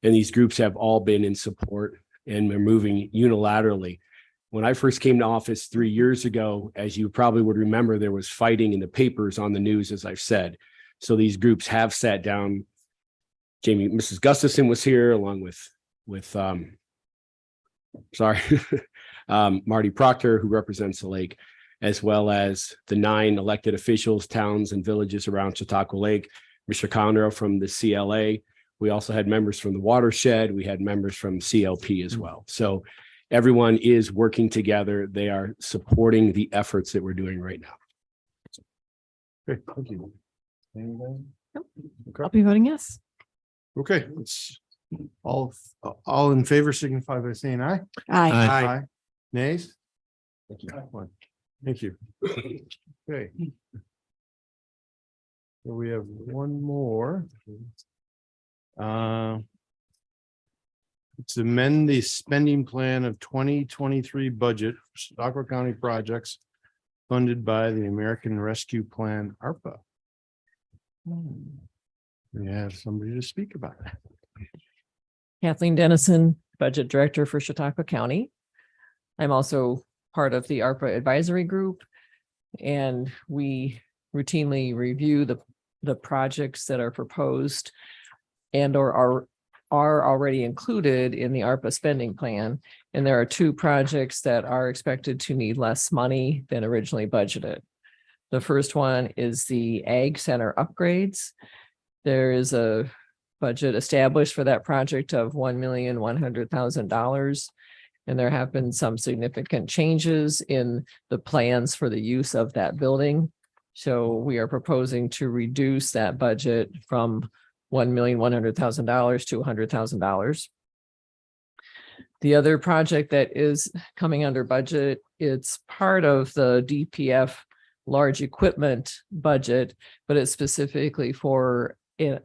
And these groups have all been in support and are moving unilaterally. When I first came to office 3 years ago, as you probably would remember, there was fighting in the papers on the news, as I've said. So these groups have sat down. Mrs. Gustafson was here along with sorry, Marty Proctor, who represents the lake, as well as the 9 elected officials, towns and villages around Chautauqua Lake, Mr. Conroe from the CLA. We also had members from the watershed. We had members from CLP as well. So everyone is working together. They are supporting the efforts that we're doing right now. Okay, thank you. I'll be voting yes. Okay, it's all in favor signify by saying aye. Aye. Nays? Thank you. Thank you. Okay. So we have one more. To amend the spending plan of 2023 budget for Chautauqua County projects funded by the American Rescue Plan, ARPA. We have somebody to speak about it. Kathleen Dennison, Budget Director for Chautauqua County. I'm also part of the ARPA Advisory Group, and we routinely review the projects that are proposed and or are already included in the ARPA spending plan. And there are 2 projects that are expected to need less money than originally budgeted. The first one is the Ag Center upgrades. There is a budget established for that project of $1,100,000. And there have been some significant changes in the plans for the use of that building. So we are proposing to reduce that budget from $1,100,000 to $100,000. The other project that is coming under budget, it's part of the DPF large equipment budget, but it's specifically for a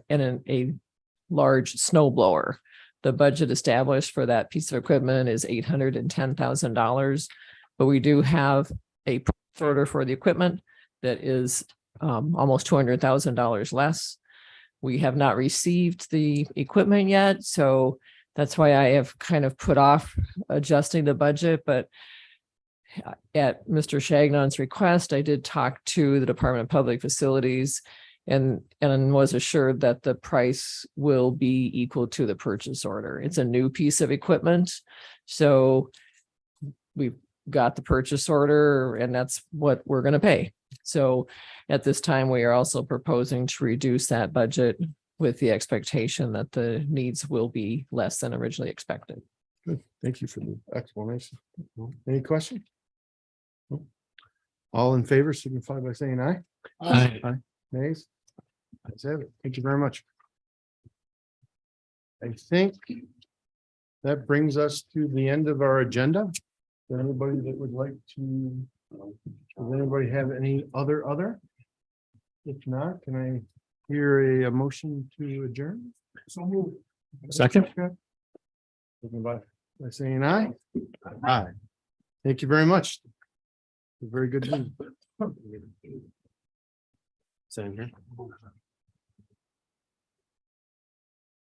large snow blower. The budget established for that piece of equipment is $810,000, but we do have a purchase order for the equipment that is almost $200,000 less. We have not received the equipment yet, so that's why I have kind of put off adjusting the budget, but at Mr. Shagnon's request, I did talk to the Department of Public Facilities and was assured that the price will be equal to the purchase order. It's a new piece of equipment. So we've got the purchase order and that's what we're going to pay. So at this time, we are also proposing to reduce that budget with the expectation that the needs will be less than originally expected. Good. Thank you for the explanation. Any questions? All in favor signify by saying aye. Aye. Nays? Ayes have it. Thank you very much. I think that brings us to the end of our agenda. Is there anybody that would like to, does anybody have any other? If not, can I hear a motion to adjourn? So move. Second. By saying aye. Aye. Thank you very much. Very good. Same here.